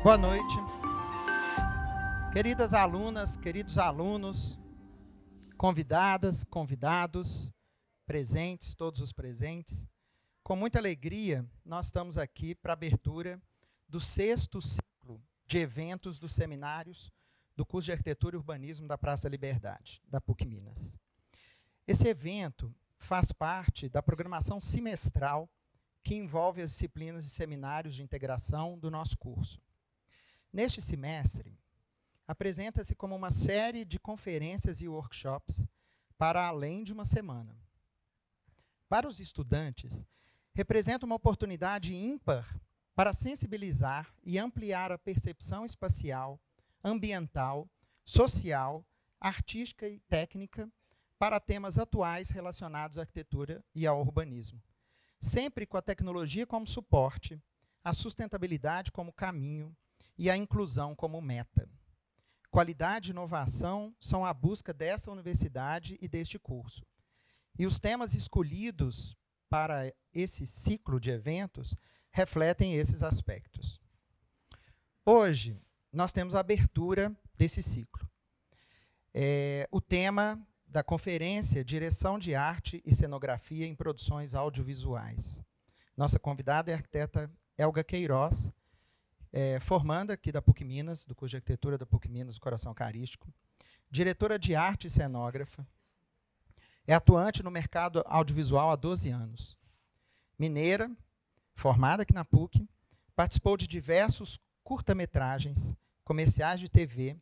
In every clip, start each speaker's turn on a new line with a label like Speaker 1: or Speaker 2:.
Speaker 1: Boa noite. Queridas alunas, queridos alunos, convidadas, convidados, presentes, todos os presentes. Com muita alegria, nós estamos aqui para a abertura do 6º ciclo de eventos dos seminários do curso de Arquitetura e Urbanismo da Praça da Liberdade, da PUC Minas. Esse evento faz parte da programação semestral que envolve as disciplinas e seminários de integração do nosso curso. Neste semestre, apresenta-se como uma série de conferências e workshops para além de uma semana. Para os estudantes, representa uma oportunidade ímpar para sensibilizar e ampliar a percepção espacial, ambiental, social, artística e técnica para temas atuais relacionados à arquitetura e ao urbanismo, sempre com a tecnologia como suporte, a sustentabilidade como caminho e a inclusão como meta. Qualidade e inovação são a busca dessa universidade e deste curso. E os temas escolhidos para esse ciclo de eventos refletem esses aspectos. Hoje, nós temos a abertura desse ciclo. O tema da conferência Direção de Arte e Cenografia em Produções Audiovisuais. Nossa convidada é a arquiteta Elga Queiroz, formanda aqui da PUC Minas, do curso de Arquitetura da PUC Minas, do Coração Eucarístico, diretora de arte e cenógrafa, é atuante no mercado audiovisual há 12 anos. Mineira, formada aqui na PUC, participou de diversos curta-metragens, comerciais de TV,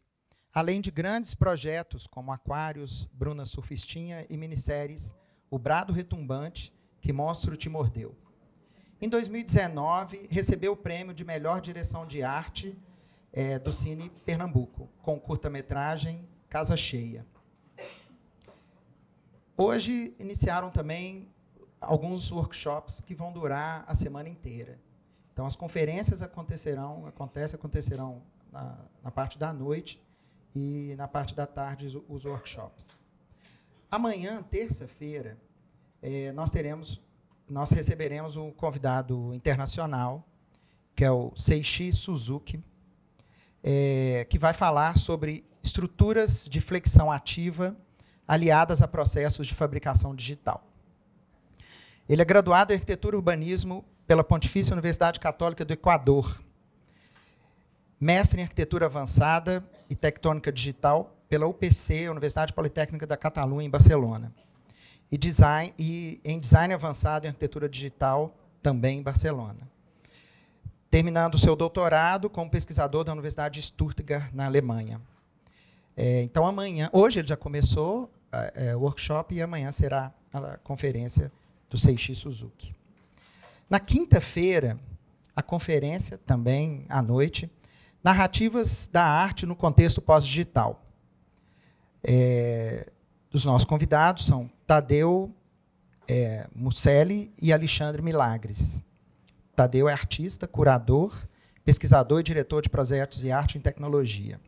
Speaker 1: além de grandes projetos como Aquários, Bruna Surfistinha e minisséries O Brado Retumbante, Que Monstro Te Mordeu. Em 2019, recebeu o prêmio de melhor direção de arte do Cine Pernambuco, com curta-metragem Casa Cheia. Hoje, iniciaram também alguns workshops que vão durar a semana inteira. Então, as conferências acontecerão na parte da noite e na parte da tarde os workshops. Amanhã, terça-feira, nós receberemos um convidado internacional, que é o Seishi Suzuki, que vai falar sobre estruturas de flexão ativa aliadas a processos de fabricação digital. Ele é graduado em Arquitetura e Urbanismo pela Pontifícia Universidade Católica do Equador, mestre em Arquitetura Avançada e Tectônica Digital pela UPC, Universidade Politécnica da Catalunha, em Barcelona, e em Design Avançado em Arquitetura Digital, também em Barcelona. Terminando o seu doutorado como pesquisador da Universidade de Stuttgart, na Alemanha. Então, hoje ele já começou o workshop e amanhã será a conferência do Seishi Suzuki. Na quinta-feira, a conferência, também à noite, Narrativas da Arte no Contexto Pós-Digital. Os nossos convidados são Tadeu Musselli e Alexandre Milagres. Tadeu é artista, curador, pesquisador e diretor de projetos de arte em tecnologia.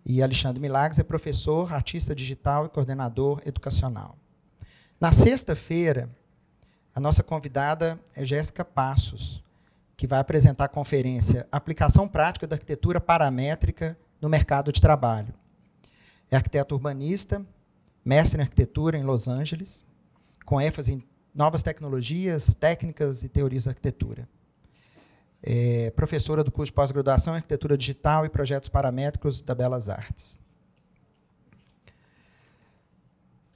Speaker 1: E Alexandre Milagres é professor, artista digital e coordenador educacional. Na sexta-feira, a nossa convidada é Jéssica Passos, que vai apresentar a conferência Aplicação Prática da Arquitetura Paramétrica no Mercado de Trabalho. É arquiteto urbanista, mestre em arquitetura em Los Angeles, com ênfase em novas tecnologias, técnicas e teorias da arquitetura. É professora do curso de pós-graduação em Arquitetura Digital e Projetos Paramétricos da Belas Artes.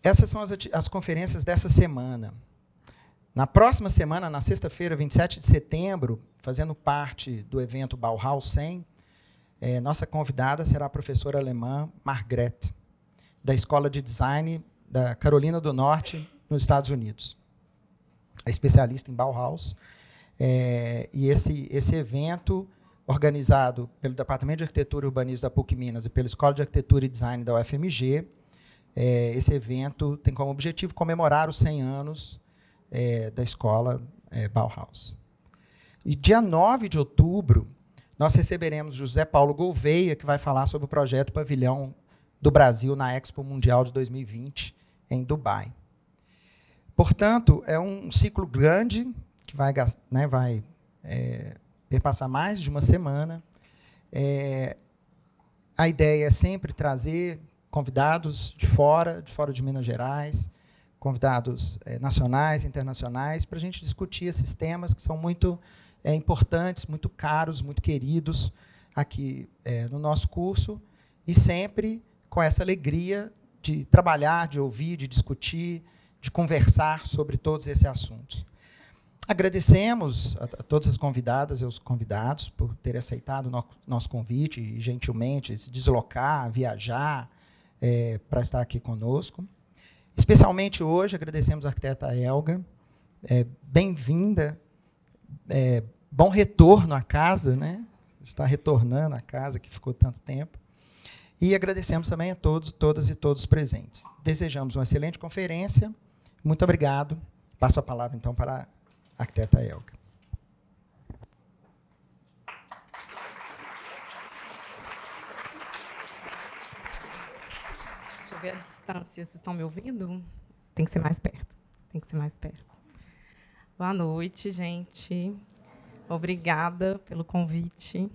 Speaker 1: Essas são as conferências dessa semana. Na próxima semana, na sexta-feira, 27 de setembro, fazendo parte do evento Bauhaus 100, nossa convidada será a professora alemã Margrethe, da Escola de Design da Carolina do Norte, nos Estados Unidos. É especialista em Bauhaus. E esse evento, organizado pelo Departamento de Arquitetura e Urbanismo da PUC Minas e pela Escola de Arquitetura e Design da UFMG, esse evento tem como objetivo comemorar os 100 anos da escola Bauhaus. E dia 9 de outubro, nós receberemos José Paulo Gouveia, que vai falar sobre o projeto Pavilhão do Brasil na Expo Mundial de 2020, em Dubai. Portanto, é um ciclo grande, que vai perpassar mais de uma semana, A ideia é sempre trazer convidados de fora de Minas Gerais, convidados nacionais, internacionais, para a gente discutir esses temas que são muito importantes, muito caros, muito queridos aqui no nosso curso, e sempre com essa alegria de trabalhar, de ouvir, de discutir, de conversar sobre todos esses assuntos. Agradecemos a todas as convidadas e os convidados por terem aceitado o nosso convite e, gentilmente, se deslocar, viajar para estar aqui conosco. Especialmente hoje, agradecemos a arquiteta Elga. Bem-vinda, bom retorno à casa, né? Está retornando à casa, que ficou tanto tempo. E agradecemos também a todas e todos presentes. Desejamos uma excelente conferência. Muito obrigado. Passo a palavra, então, para a arquiteta Elga.
Speaker 2: Deixa eu ver a distância. Vocês estão me ouvindo? Tem que ser mais perto. Tem que ser mais perto. Boa noite, gente. Obrigada pelo convite.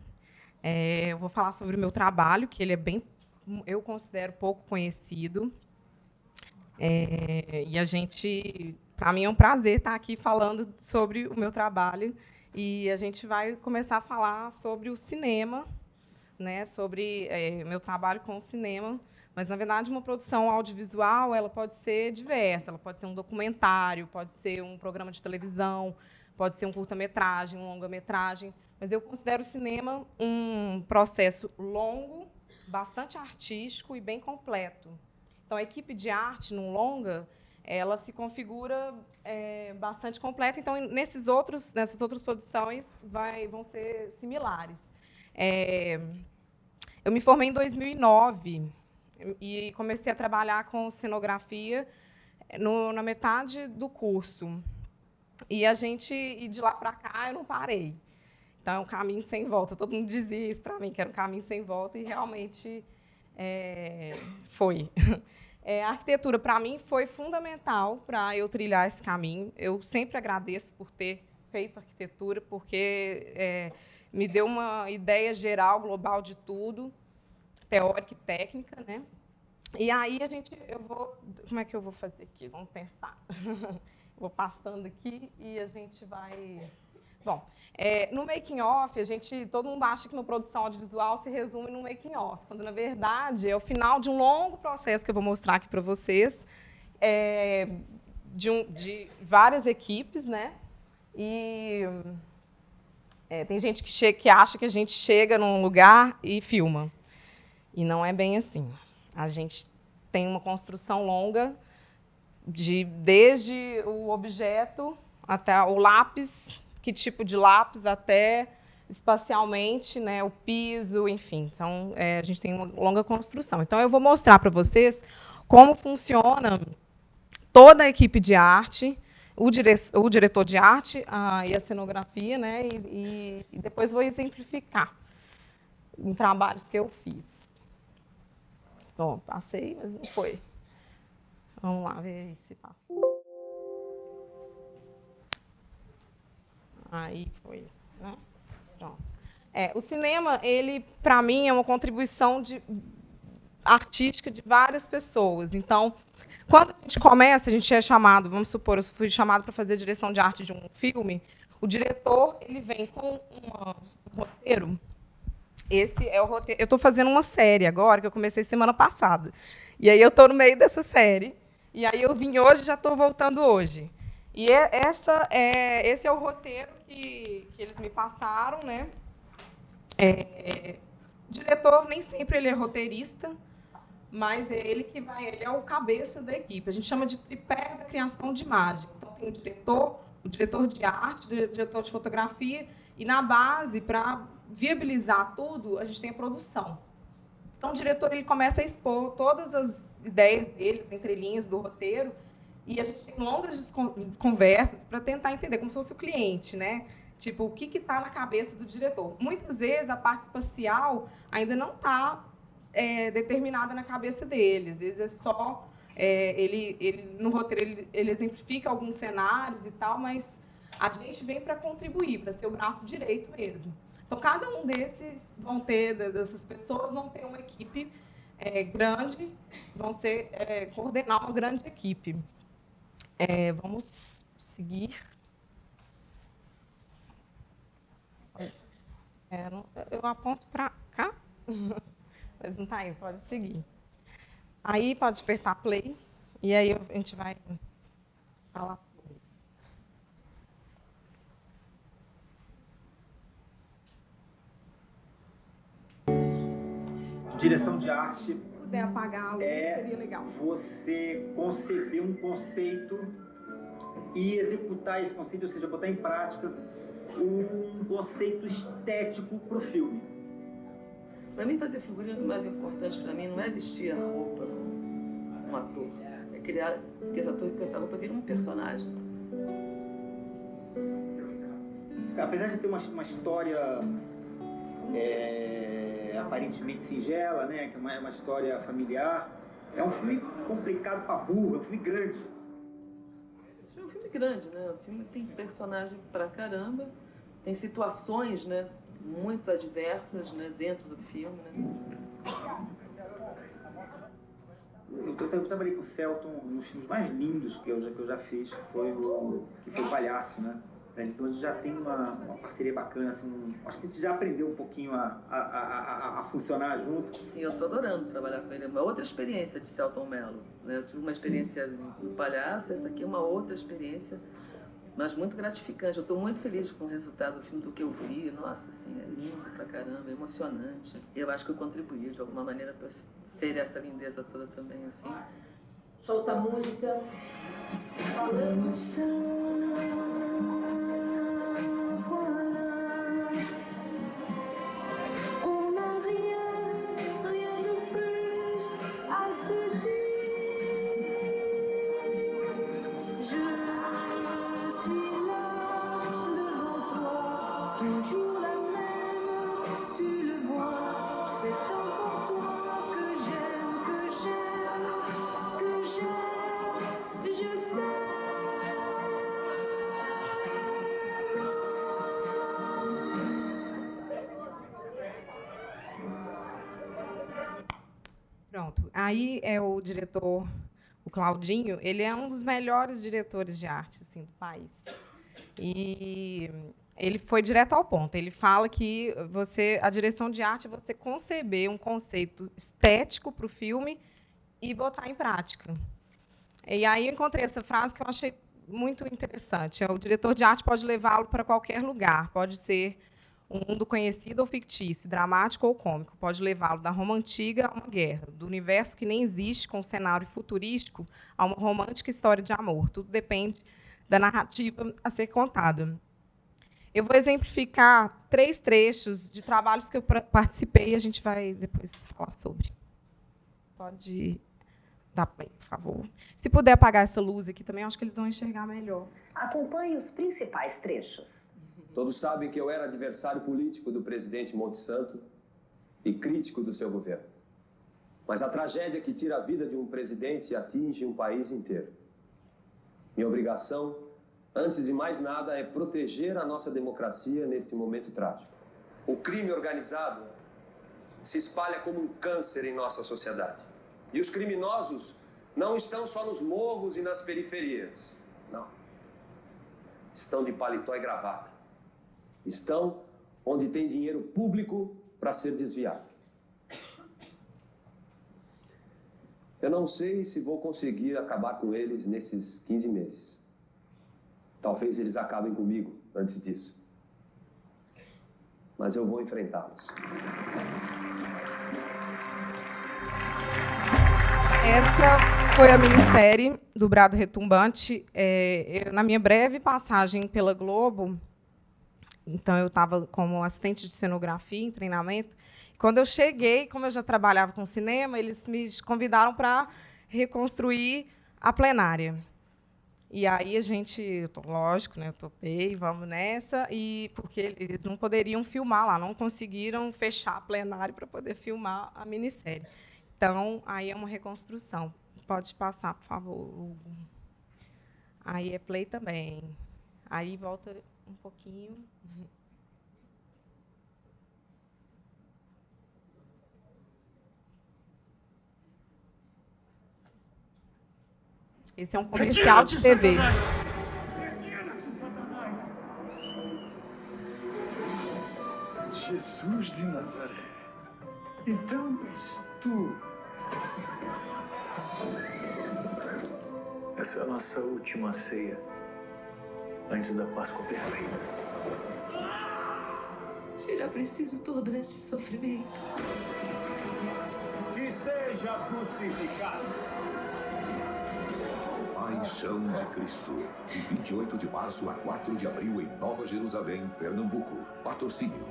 Speaker 2: Eu vou falar sobre o meu trabalho, que ele é eu considero pouco conhecido. E a gente, para mim é um prazer estar aqui falando sobre o meu trabalho. E a gente vai começar a falar sobre o cinema, né? Sobre meu trabalho com o cinema. Mas, na verdade, uma produção audiovisual ela pode ser diversa. Ela pode ser um documentário, pode ser um programa de televisão, pode ser um curta-metragem, um longa-metragem. Mas eu considero o cinema um processo longo, bastante artístico e bem completo. Então, a equipe de arte, num longa, ela se configura bastante completa. Então, nessas outras produções vão ser similares. Eu me formei em 2009 e comecei a trabalhar com cenografia na metade do curso. E de lá para cá, eu não parei. Então, é um caminho sem volta. Todo mundo dizia isso para mim, que era um caminho sem volta, e realmente foi. A arquitetura, para mim, foi fundamental para eu trilhar esse caminho. Eu sempre agradeço por ter feito arquitetura, porque me deu uma ideia geral, global de tudo, teórica e técnica, né? E aí como é que eu vou fazer aqui? Vamos pensar. Vou passando aqui e a gente vai. Bom, no making off, todo mundo acha que uma produção audiovisual se resume no making off, quando na verdade é o final de um longo processo que eu vou mostrar aqui para vocês, de várias equipes, né? E tem gente que acha que a gente chega num lugar e filma. E não é bem assim. A gente tem uma construção longa, desde o objeto até o lápis, que tipo de lápis, até espacialmente, né, o piso, enfim. Então, a gente tem uma longa construção. Então, eu vou mostrar para vocês como funciona toda a equipe de arte, o diretor de arte e a cenografia, né, e depois vou exemplificar em trabalhos que eu fiz. Bom, passei, mas não foi. Vamos lá ver se passou. Aí foi, né? Pronto. O cinema, ele, para mim, é uma contribuição artística de várias pessoas. Então, quando a gente começa, a gente é chamado, vamos supor, eu fui chamado para fazer a direção de arte de um filme, o diretor ele vem com um roteiro. Esse é o roteiro. Eu estou fazendo uma série agora, que eu comecei semana passada. E aí eu estou no meio dessa série. E aí eu vim hoje e já estou voltando hoje. E esse é o roteiro que eles me passaram, né? O diretor nem sempre ele é roteirista, mas ele é o cabeça da equipe. A gente chama de tripé da criação de imagem. Então tem o diretor de arte, o diretor de fotografia, e na base, para viabilizar tudo, a gente tem a produção. Então o diretor ele começa a expor todas as ideias dele, as entrelinhas do roteiro, e a gente tem longas conversas para tentar entender, como se fosse o cliente, né? Tipo, o que está na cabeça do diretor. Muitas vezes, a parte espacial ainda não está determinada na cabeça dele. Às vezes, é só... no roteiro, ele exemplifica alguns cenários e tal, mas a gente vem para contribuir, para ser o braço direito mesmo. Então, cada um desses dessas pessoas vão ter uma equipe grande, vão coordenar uma grande equipe. Vamos seguir. Eu aponto para cá, mas não está aí, pode seguir. Aí pode apertar play, e aí a gente vai falar sobre.
Speaker 3: Direção de arte.
Speaker 2: Se puder apagar a luz, seria legal.
Speaker 3: Você conceber um conceito e executar esse conceito, ou seja, botar em prática um conceito estético para o filme.
Speaker 4: Para mim, fazer figurino, o mais importante para mim não é vestir a roupa de um ator, é criar que esse ator, que essa roupa vire um personagem.
Speaker 3: Apesar de ter uma história aparentemente singela, né, que é uma história familiar, é um filme complicado para burro, é um filme grande.
Speaker 4: Esse é um filme grande, né? O filme tem personagem pra caramba, tem situações, né, muito adversas, né, dentro do filme, né?
Speaker 3: Eu trabalhei com o Celton nos filmes mais lindos que eu já fiz, que foi o Palhaço, né? Então a gente já tem uma parceria bacana, assim, acho que a gente já aprendeu um pouquinho a funcionar junto.
Speaker 4: Sim, eu estou adorando trabalhar com ele. É uma outra experiência de Celton Mello, né? Eu tive uma experiência no Palhaço, essa aqui é uma outra experiência, mas muito gratificante. Eu estou muito feliz com o resultado do filme, do que eu vi. Nossa, assim, é lindo pra caramba, é emocionante. Eu acho que eu contribuí de alguma maneira para ser essa lindeza toda também, assim.
Speaker 5: Solta a música.
Speaker 6: Toujours la même, tu le vois, c'est encore toi que j'aime, que j'aime, que j'aime, que je t'aime.
Speaker 2: Pronto. Aí é o diretor, o Claudinho, ele é um dos melhores diretores de arte assim, do país. E ele foi direto ao ponto. Ele fala que a direção de arte é você conceber um conceito estético para o filme e botar em prática. E aí eu encontrei essa frase que eu achei muito interessante. O diretor de arte pode levá-lo para qualquer lugar. Pode ser um mundo conhecido ou fictício, dramático ou cômico. Pode levá-lo da Roma antiga a uma guerra, do universo que nem existe, com um cenário futurístico, a uma romântica história de amor. Tudo depende da narrativa a ser contada. Eu vou exemplificar 3 trechos de trabalhos que eu participei e a gente vai depois falar sobre. Pode dar play, por favor. Se puder apagar essa luz aqui também, acho que eles vão enxergar melhor.
Speaker 5: Acompanhe os principais trechos.
Speaker 7: Todos sabem que eu era adversário político do presidente Monte Santo e crítico do seu governo. Mas a tragédia que tira a vida de um presidente atinge um país inteiro. Minha obrigação, antes de mais nada, é proteger a nossa democracia neste momento trágico. O crime organizado se espalha como um câncer em nossa sociedade. E os criminosos não estão só nos morros e nas periferias. Não. Estão de paletó e gravata. Estão onde tem dinheiro público para ser desviado. Eu não sei se vou conseguir acabar com eles nesses 15 meses. Talvez eles acabem comigo antes disso. Mas eu vou enfrentá-los.
Speaker 2: Essa foi a minissérie do Brado Retumbante. Na minha breve passagem pela Globo, então eu estava como assistente de cenografia em treinamento. Quando eu cheguei, como eu já trabalhava com cinema, eles me convidaram para reconstruir a plenária. E aí a gente, lógico, né, eu topei, vamos nessa, e porque eles não poderiam filmar lá, não conseguiram fechar a plenária para poder filmar a minissérie. Então, aí é uma reconstrução. Pode passar, por favor, Hugo. Aí é play também. Aí volta um pouquinho. Esse é um comercial de TV.
Speaker 8: Jesus de Nazaré. Então és tu. Essa é a nossa última ceia antes da Páscoa perfeita.
Speaker 6: Será preciso todo esse sofrimento?
Speaker 8: Que seja crucificado.
Speaker 9: Paixão de Cristo, de 28 de março a 4 de abril em Nova Jerusalém, Pernambuco. Patrocínio.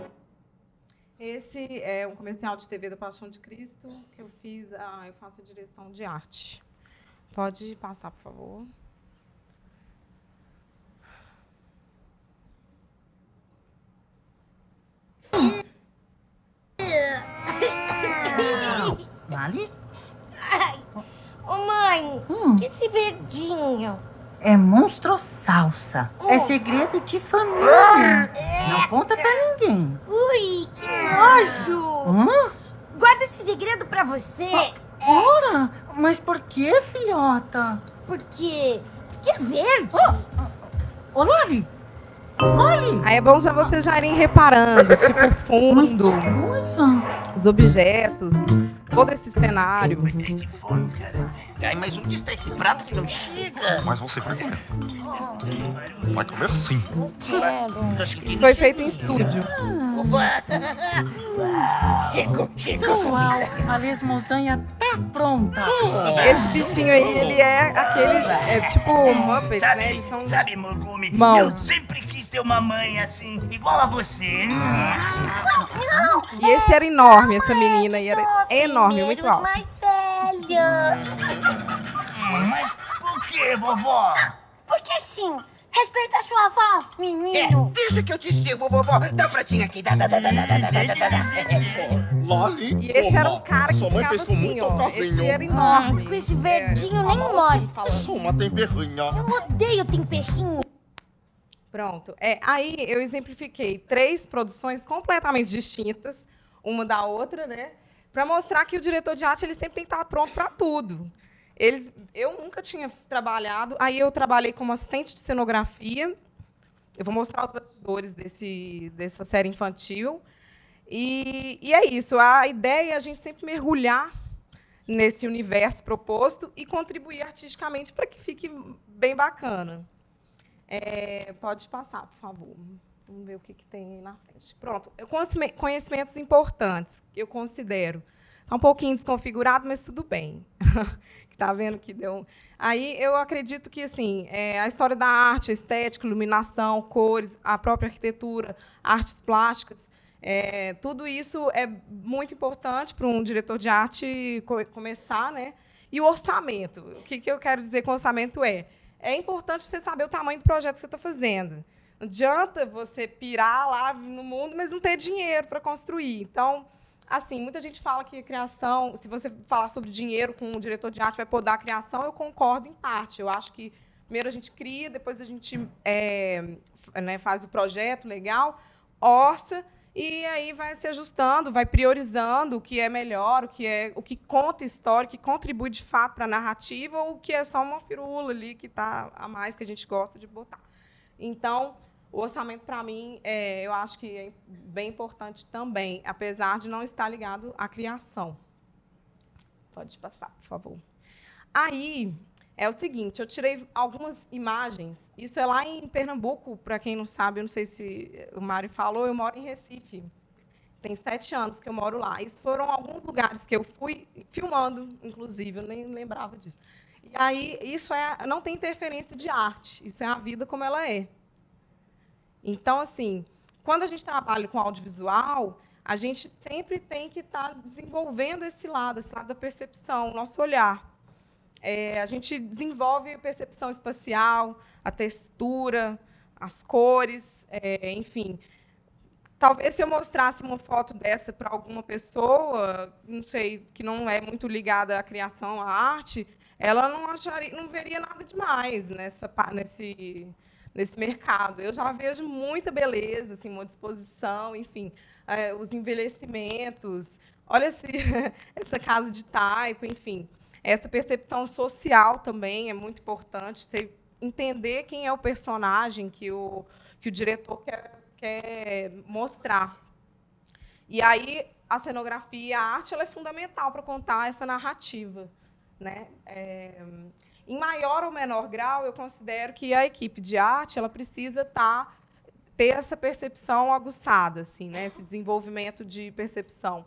Speaker 2: Esse é um comercial de TV da Paixão de Cristo que eu fiz, eu faço a direção de arte. Pode passar, por favor.
Speaker 10: Vale?
Speaker 11: Ô mãe, que esse verdinho?
Speaker 10: É monstro salsa. É segredo de família. Não conta pra ninguém.
Speaker 11: Ui, que nojo! Guarda esse segredo pra você.
Speaker 10: Ora, mas por que, filhota?
Speaker 11: Porque é verde.
Speaker 10: Ô, Loli! Loli!
Speaker 2: Aí é bom já vocês já irem reparando, tipo o fundo, os objetos, todo esse cenário.
Speaker 12: Ai, mas onde está esse prato que não chega?
Speaker 13: Mas você vai comer. Vai comer sim.
Speaker 2: Isso foi feito em estúdio.
Speaker 10: Chegou. A lesmosanha tá pronta.
Speaker 2: Esse bichinho aí, ele é aquele, tipo Muppets, né? Eles são
Speaker 12: Sabe, Mogumi,
Speaker 2: mão.
Speaker 12: eu sempre quis ter uma mãe assim, igual a você.
Speaker 2: E esse era enorme, essa menina aí era enorme, muito alto.
Speaker 11: mais velhos.
Speaker 12: Mas por que, vovó?
Speaker 11: Porque assim, respeita a sua avó, menino.
Speaker 12: Deixa que eu te sirvo, vovó. Dá um pratinho aqui, dá.
Speaker 13: Loli,
Speaker 2: E esse era um cara que
Speaker 13: sua mãe
Speaker 2: ficava
Speaker 13: fez com
Speaker 2: assim,
Speaker 13: muito
Speaker 2: ó.
Speaker 13: carinho.
Speaker 2: Esse era enorme.
Speaker 11: Com esse verdinho nem mole.
Speaker 13: É só uma temperinha.
Speaker 11: Eu odeio temperinho.
Speaker 2: Pronto. Aí eu exemplifiquei 3 produções completamente distintas, uma da outra, né? Para mostrar que o diretor de arte ele sempre tem que estar pronto para tudo. Eu nunca tinha trabalhado, aí eu trabalhei como assistente de cenografia. Eu vou mostrar os bastidores dessa série infantil. E é isso, a ideia é a gente sempre mergulhar nesse universo proposto e contribuir artisticamente para que fique bem bacana. Pode passar, por favor. Vamos ver o que tem aí na frente. Pronto. Conhecimentos importantes, eu considero. Está um pouquinho desconfigurado, mas tudo bem. Está vendo que deu... Aí eu acredito que assim, a história da arte, a estética, iluminação, cores, a própria arquitetura, artes plásticas, tudo isso é muito importante para um diretor de arte começar, né? E o orçamento. O que eu quero dizer com orçamento é importante você saber o tamanho do projeto que você está fazendo. Não adianta você pirar lá no mundo, mas não ter dinheiro para construir. Então, assim, muita gente fala que a criação, se você falar sobre dinheiro com o diretor de arte vai podar a criação, eu concordo em parte. Eu acho que primeiro a gente cria, depois a gente faz o projeto legal, orça, e aí vai se ajustando, vai priorizando o que é melhor, o que conta história, o que contribui de fato para a narrativa, ou o que é só uma firula ali que está a mais que a gente gosta de botar. Então, o orçamento, para mim, eu acho que é bem importante também, apesar de não estar ligado à criação. Pode passar, por favor. Aí, é o seguinte, eu tirei algumas imagens. Isso é lá em Pernambuco, para quem não sabe, eu não sei se o Mário falou, eu moro em Recife. Tem 7 anos que eu moro lá. Isso foram alguns lugares que eu fui filmando, inclusive, eu nem lembrava disso. E aí, isso não tem interferência de arte, isso é a vida como ela é. Então, assim, quando a gente trabalha com audiovisual, a gente sempre tem que estar desenvolvendo esse lado da percepção, o nosso olhar. A gente desenvolve a percepção espacial, a textura, as cores, enfim. Talvez se eu mostrasse uma foto dessa para alguma pessoa, não sei, que não é muito ligada à criação, à arte, ela não veria nada demais nesse mercado. Eu já vejo muita beleza, assim, uma disposição, enfim, os envelhecimentos. Olha essa casa de taipo, enfim. Essa percepção social também é muito importante, você entender quem é o personagem que o diretor quer mostrar. E aí, a cenografia e a arte ela é fundamental para contar essa narrativa, né? Em maior ou menor grau, eu considero que a equipe de arte ela precisa ter essa percepção aguçada, assim, né? Esse desenvolvimento de percepção,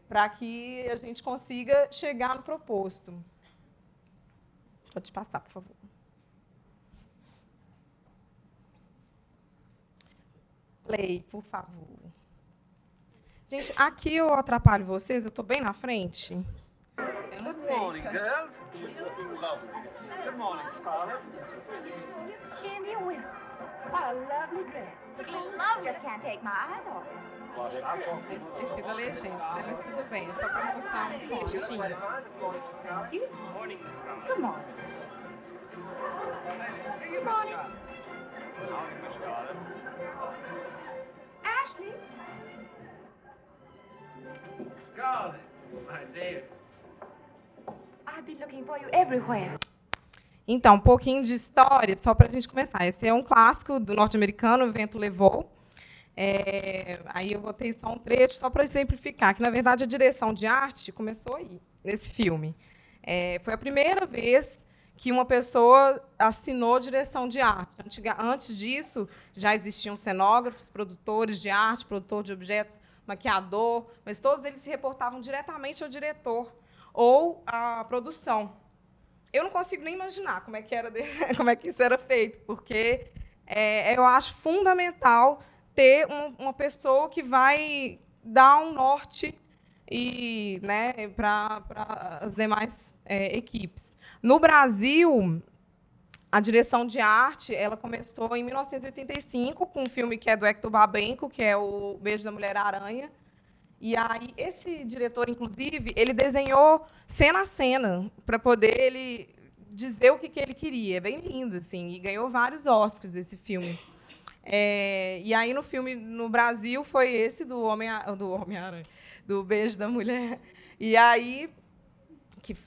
Speaker 2: para que a gente consiga chegar no proposto. Pode passar, por favor. Play, por favor. Gente, aqui eu atrapalho vocês, eu estou bem na frente. Eu não sei.
Speaker 14: Good morning, girls. You're looking lovely. Good morning, Scarlett.
Speaker 11: Candy Wilson. What a lovely dress. Just can't take my eyes off it.
Speaker 2: Esqueci da legenda, mas tudo bem, é só para mostrar um textinho.
Speaker 11: Good morning.
Speaker 14: Good morning.
Speaker 11: Ashley.
Speaker 14: Scarlett, my dear.
Speaker 11: I've been looking for you everywhere.
Speaker 2: Então, um pouquinho de história, só para a gente começar. Esse é um clássico do norte-americano, O Vento Levou. Aí eu botei só um trecho, só para exemplificar, que, na verdade, a direção de arte começou aí, nesse filme. Foi a primeira vez que uma pessoa assinou direção de arte. Antes disso, já existiam cenógrafos, produtores de arte, produtor de objetos, maquiador, mas todos eles se reportavam diretamente ao diretor ou à produção. Eu não consigo nem imaginar como é que isso era feito, porque eu acho fundamental ter uma pessoa que vai dar um norte né, para as demais equipes. No Brasil, a direção de arte ela começou em 1985 com um filme que é do Hector Babenco, que é o Beijo da Mulher-Aranha. E aí esse diretor, inclusive, ele desenhou cena a cena para poder ele dizer o que ele queria. É bem lindo, assim, e ganhou vários Oscars esse filme. E aí no filme no Brasil foi esse do Homem-Aranha, do Beijo da Mulher. E aí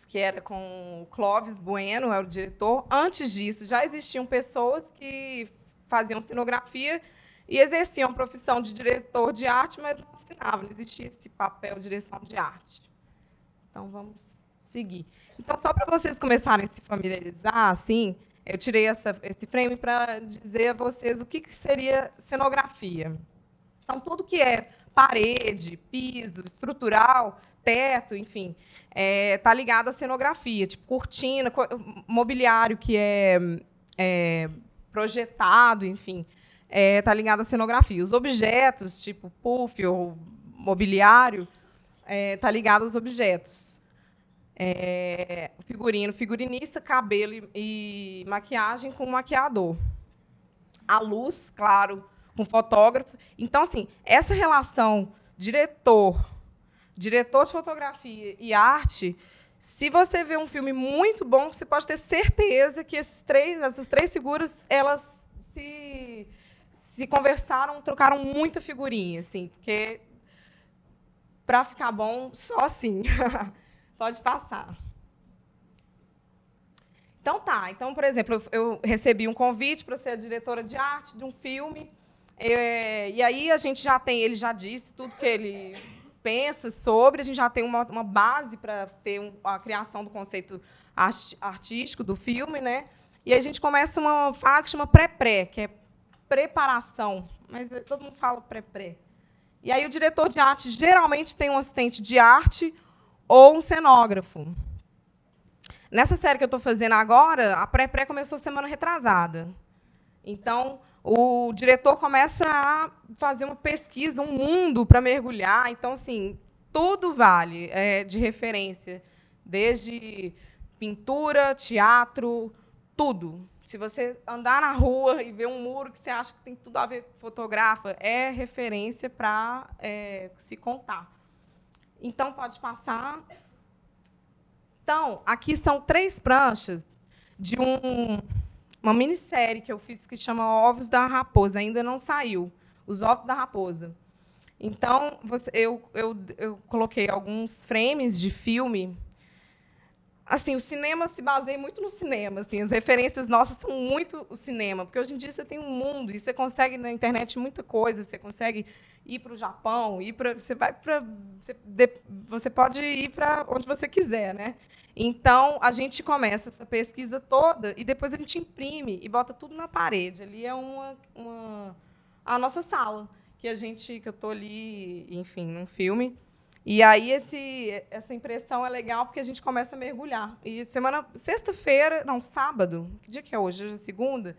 Speaker 2: que era com o Clóvis Bueno, era o diretor. Antes disso, já existiam pessoas que faziam cenografia e exerciam a profissão de diretor de arte, mas não assinavam, não existia esse papel de direção de arte. Então, vamos seguir. Então, só para vocês começarem a se familiarizar, assim, eu tirei esse frame para dizer a vocês o que seria cenografia. Então, tudo que é parede, piso, estrutural, teto, enfim, está ligado à cenografia, tipo cortina, mobiliário que é projetado, enfim, está ligado à cenografia. Os objetos, tipo puff ou mobiliário, está ligado aos objetos. Figurinista, cabelo e maquiagem com maquiador. A luz, claro, com fotógrafo. Então, assim, essa relação diretor de fotografia e arte, se você vê um filme muito bom, você pode ter certeza que essas três figuras elas se conversaram, trocaram muita figurinha, assim, porque para ficar bom, só assim. Pode passar. Então, tá. Então, por exemplo, eu recebi um convite para ser a diretora de arte de um filme. E aí a gente já tem, ele já disse tudo que ele pensa sobre, a gente já tem uma base para ter a criação do conceito artístico do filme, né? E aí a gente começa uma fase que chama pré-pré, que é preparação, mas todo mundo fala pré-pré. E aí o diretor de arte geralmente tem um assistente de arte ou um cenógrafo. Nessa série que eu estou fazendo agora, a pré-pré começou semana retrasada. Então, o diretor começa a fazer uma pesquisa, um mundo para mergulhar. Então, assim, tudo vale de referência, desde pintura, teatro, tudo. Se você andar na rua e ver um muro que você acha que tem tudo a ver com fotografa, é referência para se contar. Então, pode passar. Então, aqui são 3 pranchas de uma minissérie que eu fiz que chama Ovos da Raposa. Ainda não saiu. Os Ovos da Raposa. Então, eu coloquei alguns frames de filme assim, o cinema se baseia muito no cinema. Assim, as referências nossas são muito o cinema, porque hoje em dia você tem um mundo e você consegue na internet muita coisa. Você consegue ir para o Japão, você pode ir para onde você quiser, né? Então a gente começa essa pesquisa toda e depois a gente imprime e bota tudo na parede. Ali é a nossa sala que eu estou ali, enfim, num filme. E aí essa impressão é legal porque a gente começa a mergulhar. E sábado, que dia que é hoje? Hoje é segunda.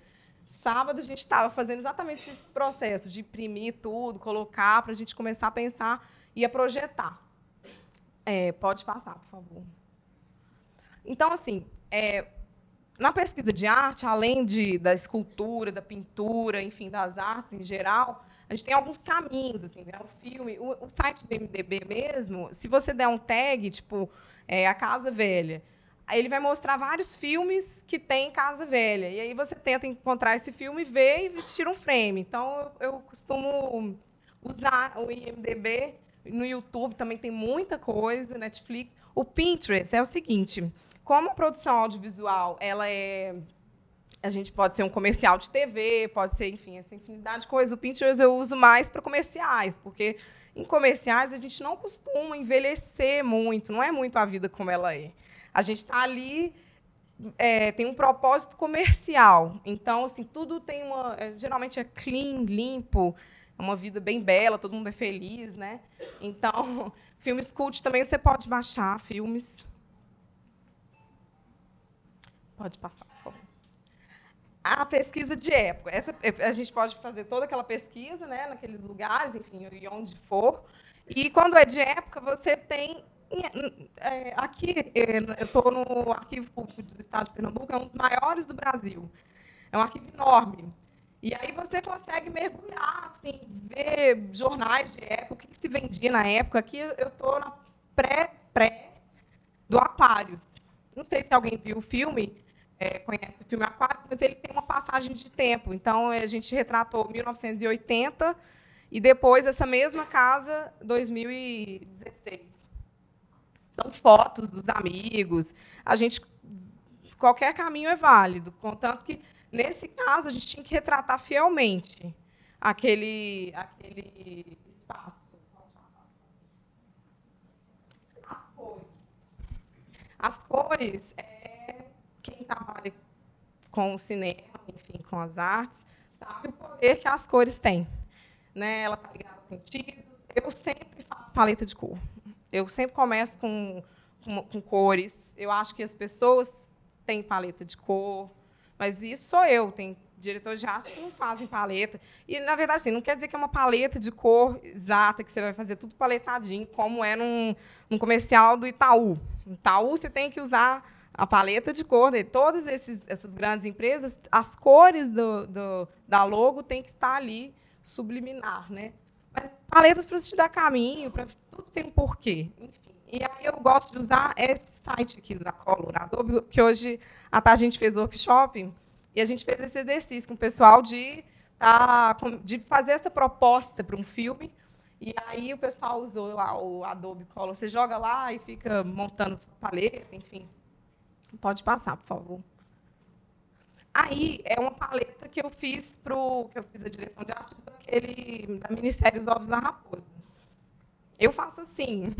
Speaker 2: Sábado a gente estava fazendo exatamente esse processo de imprimir tudo, colocar para a gente começar a pensar e a projetar. Pode passar, por favor. Então, assim, na pesquisa de arte, além da escultura, da pintura, enfim, das artes em geral, a gente tem alguns caminhos, assim, né? O filme, o site do MDB mesmo, se você der um tag, tipo, a Casa Velha, aí ele vai mostrar vários filmes que tem Casa Velha. E aí você tenta encontrar esse filme, ver e tira um frame. Então, eu costumo usar o IMDb. No YouTube também tem muita coisa, Netflix. O Pinterest é o seguinte, como a produção audiovisual, a gente pode ser um comercial de TV, pode ser, enfim, essa infinidade de coisas. O Pinterest eu uso mais para comerciais, porque em comerciais a gente não costuma envelhecer muito, não é muito a vida como ela é. A gente está ali, tem um propósito comercial. Então, assim, tudo tem geralmente é clean, limpo, é uma vida bem bela, todo mundo é feliz, né? Então, filmes cult também você pode baixar, filmes. Pode passar, por favor. A pesquisa de época. A gente pode fazer toda aquela pesquisa, né, naqueles lugares, enfim, e onde for. E, quando é de época, você tem... aqui, eu estou no Arquivo Público do Estado de Pernambuco, é um dos maiores do Brasil. É um arquivo enorme. E aí você consegue mergulhar, assim, ver jornais de época, o que se vendia na época. Aqui eu estou na pré do Aquários. Não sei se alguém viu o filme, conhece o filme Aquários, mas ele tem uma passagem de tempo. Então, a gente retratou 1980 e depois essa mesma casa, 2016. Então, fotos dos amigos. Qualquer caminho é válido, contanto que, nesse caso, a gente tinha que retratar fielmente aquele espaço. As cores, quem trabalha com o cinema, enfim, com as artes, sabe o poder que as cores têm. Né? Ela está ligada aos sentidos. Eu sempre faço paleta de cor. Eu sempre começo com cores. Eu acho que as pessoas têm paleta de cor, mas isso sou eu. Tem diretores de arte que não fazem paleta. E, na verdade, assim, não quer dizer que é uma paleta de cor exata, que você vai fazer tudo paletadinho, como é num comercial do Itaú. No Itaú, você tem que usar a paleta de cor dele. Todas essas grandes empresas, as cores da logo têm que estar ali subliminar, né? Mas paletas para te dar caminho, tudo tem um porquê. Enfim. E aí eu gosto de usar esse site aqui da Color, Adobe, que hoje a gente fez workshop e a gente fez esse exercício com o pessoal de fazer essa proposta para um filme. E aí o pessoal usou lá o Adobe Color. Você joga lá e fica montando sua paleta, enfim. Pode passar, por favor. Aí é uma paleta que eu fiz a direção de arte da minissérie Os Ovos da Raposa. Eu faço assim,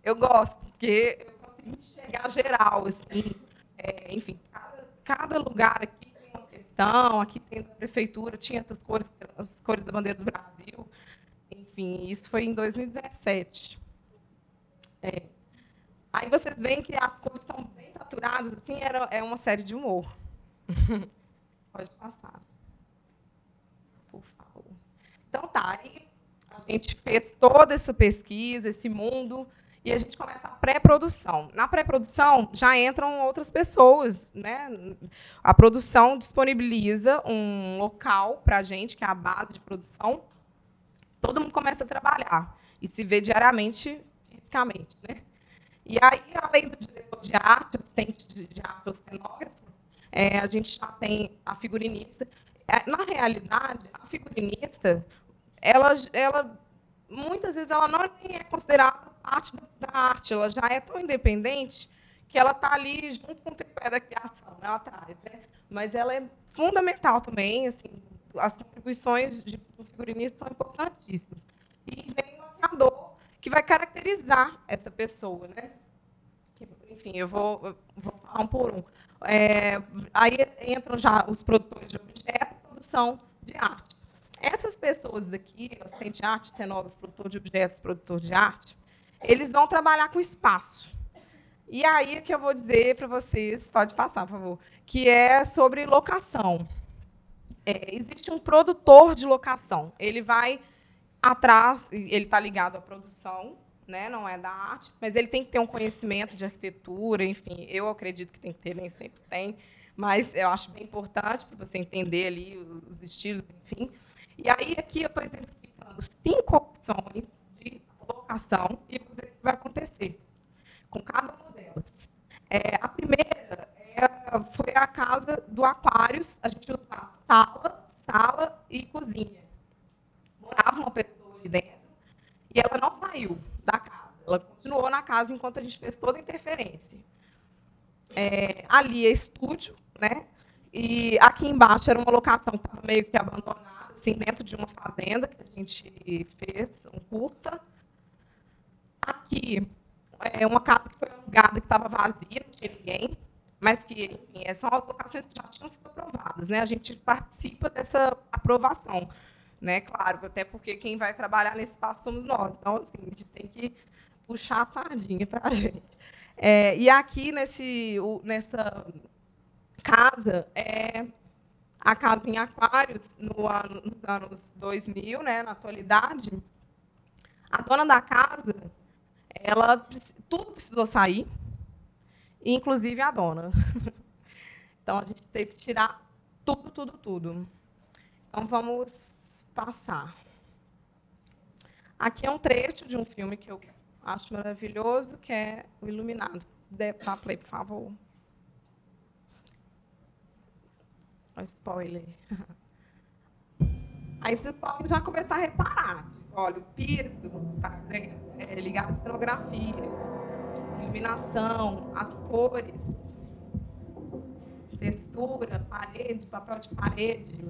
Speaker 2: eu gosto, porque eu consigo enxergar geral, assim, enfim, cada lugar aqui tem uma questão, aqui tem da prefeitura, tinha essas cores, as cores da bandeira do Brasil, enfim, isso foi em 2017. Aí vocês veem que as cores são bem saturadas, assim, é uma série de humor. Pode passar. Por favor. Então, tá. Aí a gente fez toda essa pesquisa, esse mundo, e a gente começa a pré-produção. Na pré-produção, já entram outras pessoas, né? A produção disponibiliza um local para a gente, que é a base de produção. Todo mundo começa a trabalhar e se vê diariamente, fisicamente, né? E aí, além do diretor de arte, assistente de arte ou cenógrafo, a gente já tem a figurinista. Na realidade, a figurinista, ela muitas vezes ela não nem é considerada parte da arte, ela já é tão independente que ela está ali junto com o tripé da criação, né, atrás, né? Mas ela é fundamental também, assim, as contribuições do figurinista são importantíssimas. E vem o maquiador, que vai caracterizar essa pessoa, né? Enfim, eu vou falar um por um. Aí entram já os produtores de objetos e produção de arte. Essas pessoas daqui, assistente de arte, cenógrafo, produtor de objetos, produtor de arte, eles vão trabalhar com espaço. E aí é que eu vou dizer para vocês, pode passar, por favor, que é sobre locação. Existe um produtor de locação. Ele vai atrás, ele está ligado à produção, né, não é da arte, mas ele tem que ter um conhecimento de arquitetura, enfim, eu acredito que tem que ter, nem sempre tem, mas eu acho bem importante para você entender ali os estilos, enfim. E aí aqui eu estou exemplificando 5 opções de locação e o que vai acontecer com cada uma delas. A primeira foi a casa do Aquários, a gente usava sala e cozinha. Morava uma pessoa ali dentro e ela não saiu da casa. Ela continuou na casa enquanto a gente fez toda a interferência. Ali é estúdio, né? E aqui embaixo era uma locação que estava meio que abandonada, assim, dentro de uma fazenda que a gente fez, um curta. Aqui é uma casa que foi alugada, que estava vazia, não tinha ninguém, mas que, enfim, são as locações que já tinham sido aprovadas, né? A gente participa dessa aprovação, né? Claro, até porque quem vai trabalhar nesse espaço somos nós. Então, assim, a gente tem que puxar a sardinha para a gente. E aqui, nessa casa, a casa em Aquários, nos anos 2000, né, na atualidade, a dona da casa, tudo precisou sair, inclusive a dona. Então, a gente teve que tirar tudo. Então, vamos passar. Aqui é um trecho de um filme que eu acho maravilhoso, que é O Iluminado. Dá play, por favor. Olha o spoiler. Aí vocês podem já começar a reparar. Olha, o piso está ligado à cenografia, iluminação, as cores, textura, parede, papel de parede.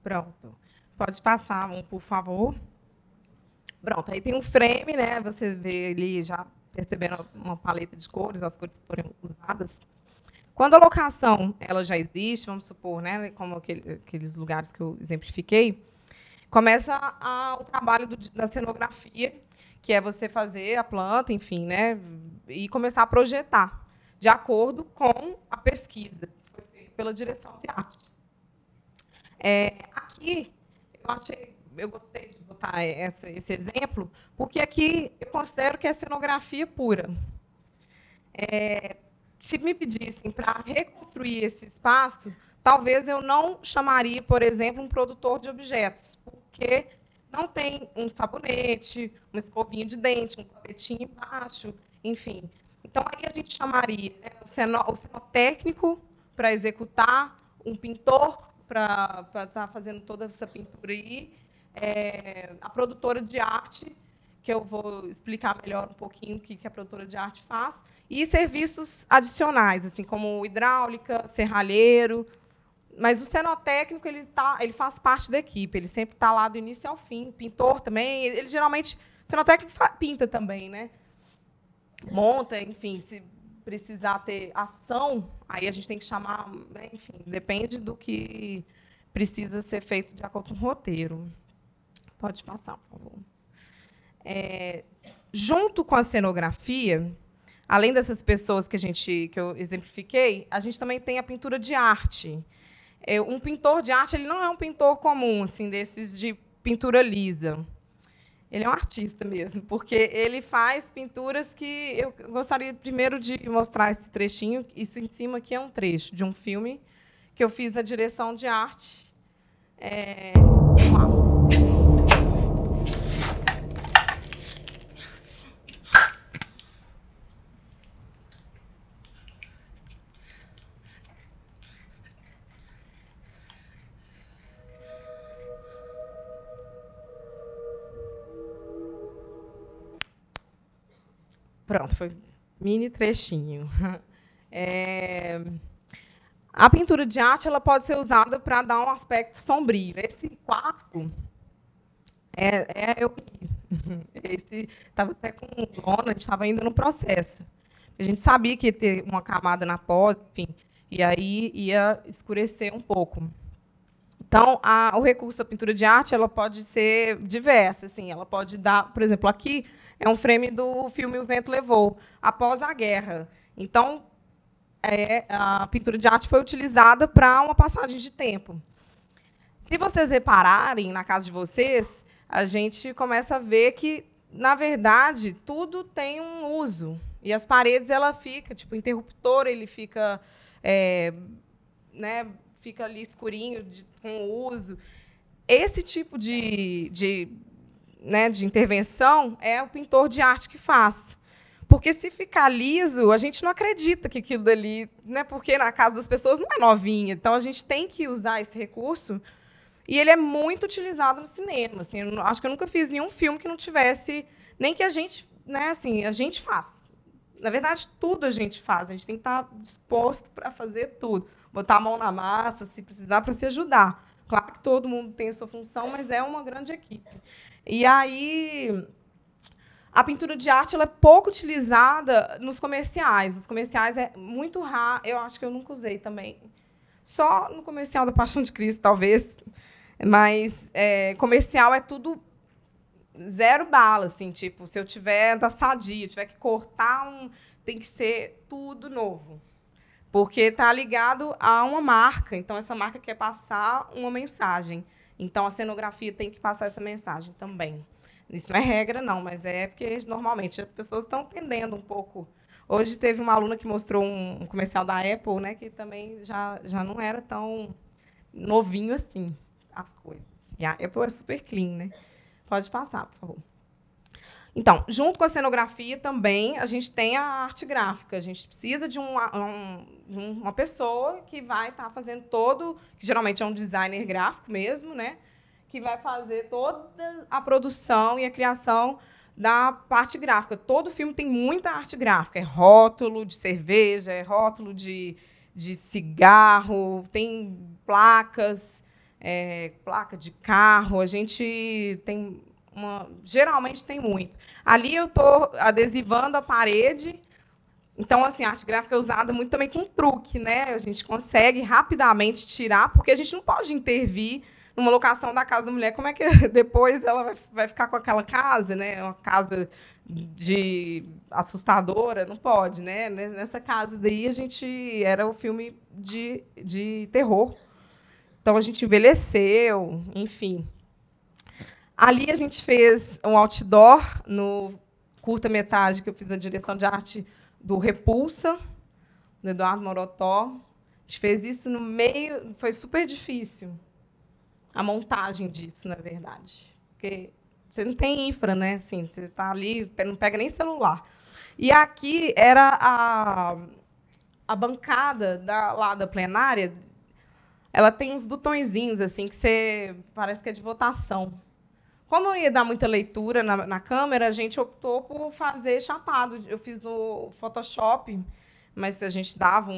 Speaker 2: Pronto. Pode passar um, por favor. Pronto, aí tem um frame, né? Você vê ali já percebendo uma paleta de cores, as cores foram usadas. Quando a locação ela já existe, vamos supor, né, como aqueles lugares que eu exemplifiquei, começa o trabalho da cenografia, que é você fazer a planta, enfim, né, e começar a projetar, de acordo com a pesquisa que foi feita pela direção de arte. Aqui, eu gostei de botar esse exemplo, porque aqui eu considero que é cenografia pura. Se me pedissem para reconstruir esse espaço, talvez eu não chamaria, por exemplo, um produtor de objetos, porque não tem um sabonete, uma escovinha de dente, um tapetinho embaixo, enfim. Então, aí a gente chamaria, né, o cenotécnico para executar, um pintor para estar fazendo toda essa pintura aí, a produtora de arte, que eu vou explicar melhor um pouquinho o que a produtora de arte faz, e serviços adicionais, assim como hidráulica, serralheiro. Mas o cenotécnico ele faz parte da equipe, ele sempre está lá do início ao fim. Pintor também, ele geralmente, o cenotécnico pinta também, né? Monta, enfim, precisar ter ação, aí a gente tem que chamar, né, enfim, depende do que precisa ser feito de acordo com o roteiro. Pode passar, por favor. Junto com a cenografia, além dessas pessoas que eu exemplifiquei, a gente também tem a pintura de arte. Um pintor de arte, ele não é um pintor comum, assim, desses de pintura lisa. Ele é um artista mesmo, porque ele faz pinturas que eu gostaria primeiro de mostrar esse trechinho. Isso em cima aqui é um trecho de um filme que eu fiz a direção de arte. Vamos lá. Pronto, foi mini trechinho. A pintura de arte ela pode ser usada para dar um aspecto sombrio. Esse quarto eu estava até com lona, a gente estava ainda no processo. A gente sabia que ia ter uma camada na pós, enfim, e aí ia escurecer um pouco. Então, o recurso da pintura de arte ela pode ser diversa. Assim, ela pode dar, por exemplo, aqui é um frame do filme O Vento Levou, após a guerra. Então, a pintura de arte foi utilizada para uma passagem de tempo. Se vocês repararem, na casa de vocês, a gente começa a ver que, na verdade, tudo tem um uso. E as paredes, ela fica, tipo, o interruptor, ele fica, né, fica ali escurinho, com o uso. Esse tipo de intervenção é o pintor de arte que faz. Porque, se ficar liso, a gente não acredita que aquilo dali... Né, porque na casa das pessoas não é novinha. Então, a gente tem que usar esse recurso. E ele é muito utilizado no cinema. Assim, acho que eu nunca fiz nenhum filme que não tivesse... Nem que a gente... Né, assim, a gente faz. Na verdade, tudo a gente faz. A gente tem que estar disposto para fazer tudo. Botar a mão na massa, se precisar, para se ajudar. Claro que todo mundo tem a sua função, mas é uma grande equipe. E aí, a pintura de arte ela é pouco utilizada nos comerciais. Nos comerciais é muito raro. Eu acho que eu nunca usei também. Só no comercial da Paixão de Cristo, talvez. Mas comercial é tudo zero bala. Assim, tipo, se eu tiver da Sadia, tiver que cortar, tem que ser tudo novo. Porque está ligado a uma marca. Então, essa marca quer passar uma mensagem. Então, a cenografia tem que passar essa mensagem também. Isso não é regra, não, mas é porque, normalmente, as pessoas estão tendendo um pouco. Hoje, teve uma aluna que mostrou um comercial da Apple, né, que também já não era tão novinho assim, as coisas. E a Apple é super clean, né? Pode passar, por favor. Então, junto com a cenografia também, a gente tem a arte gráfica. A gente precisa de uma pessoa que vai estar fazendo que geralmente é um designer gráfico mesmo, né, que vai fazer toda a produção e a criação da parte gráfica. Todo filme tem muita arte gráfica. É rótulo de cerveja, é rótulo de cigarro, tem placas, placa de carro. A gente tem... geralmente tem muito. Ali eu estou adesivando a parede. Então, assim, a arte gráfica é usada muito também com truque, né? A gente consegue rapidamente tirar, porque a gente não pode intervir numa locação da casa da mulher. Como é que depois ela vai ficar com aquela casa, né? Uma casa assustadora? Não pode, né? Nessa casa daí, era o filme de terror. Então, a gente envelheceu, enfim. Ali a gente fez um outdoor no curta-metragem que eu fiz a direção de arte do Repulsa, do Eduardo Morotó. A gente fez isso no meio... Foi super difícil a montagem disso, na verdade. Porque você não tem infra, né? Assim, você está ali, não pega nem celular. E aqui era a bancada lá da plenária. Ela tem uns botõezinhos assim, que parece que é de votação. Como eu ia dar muita leitura na câmera, a gente optou por fazer chapado. Eu fiz no Photoshop, mas a gente dava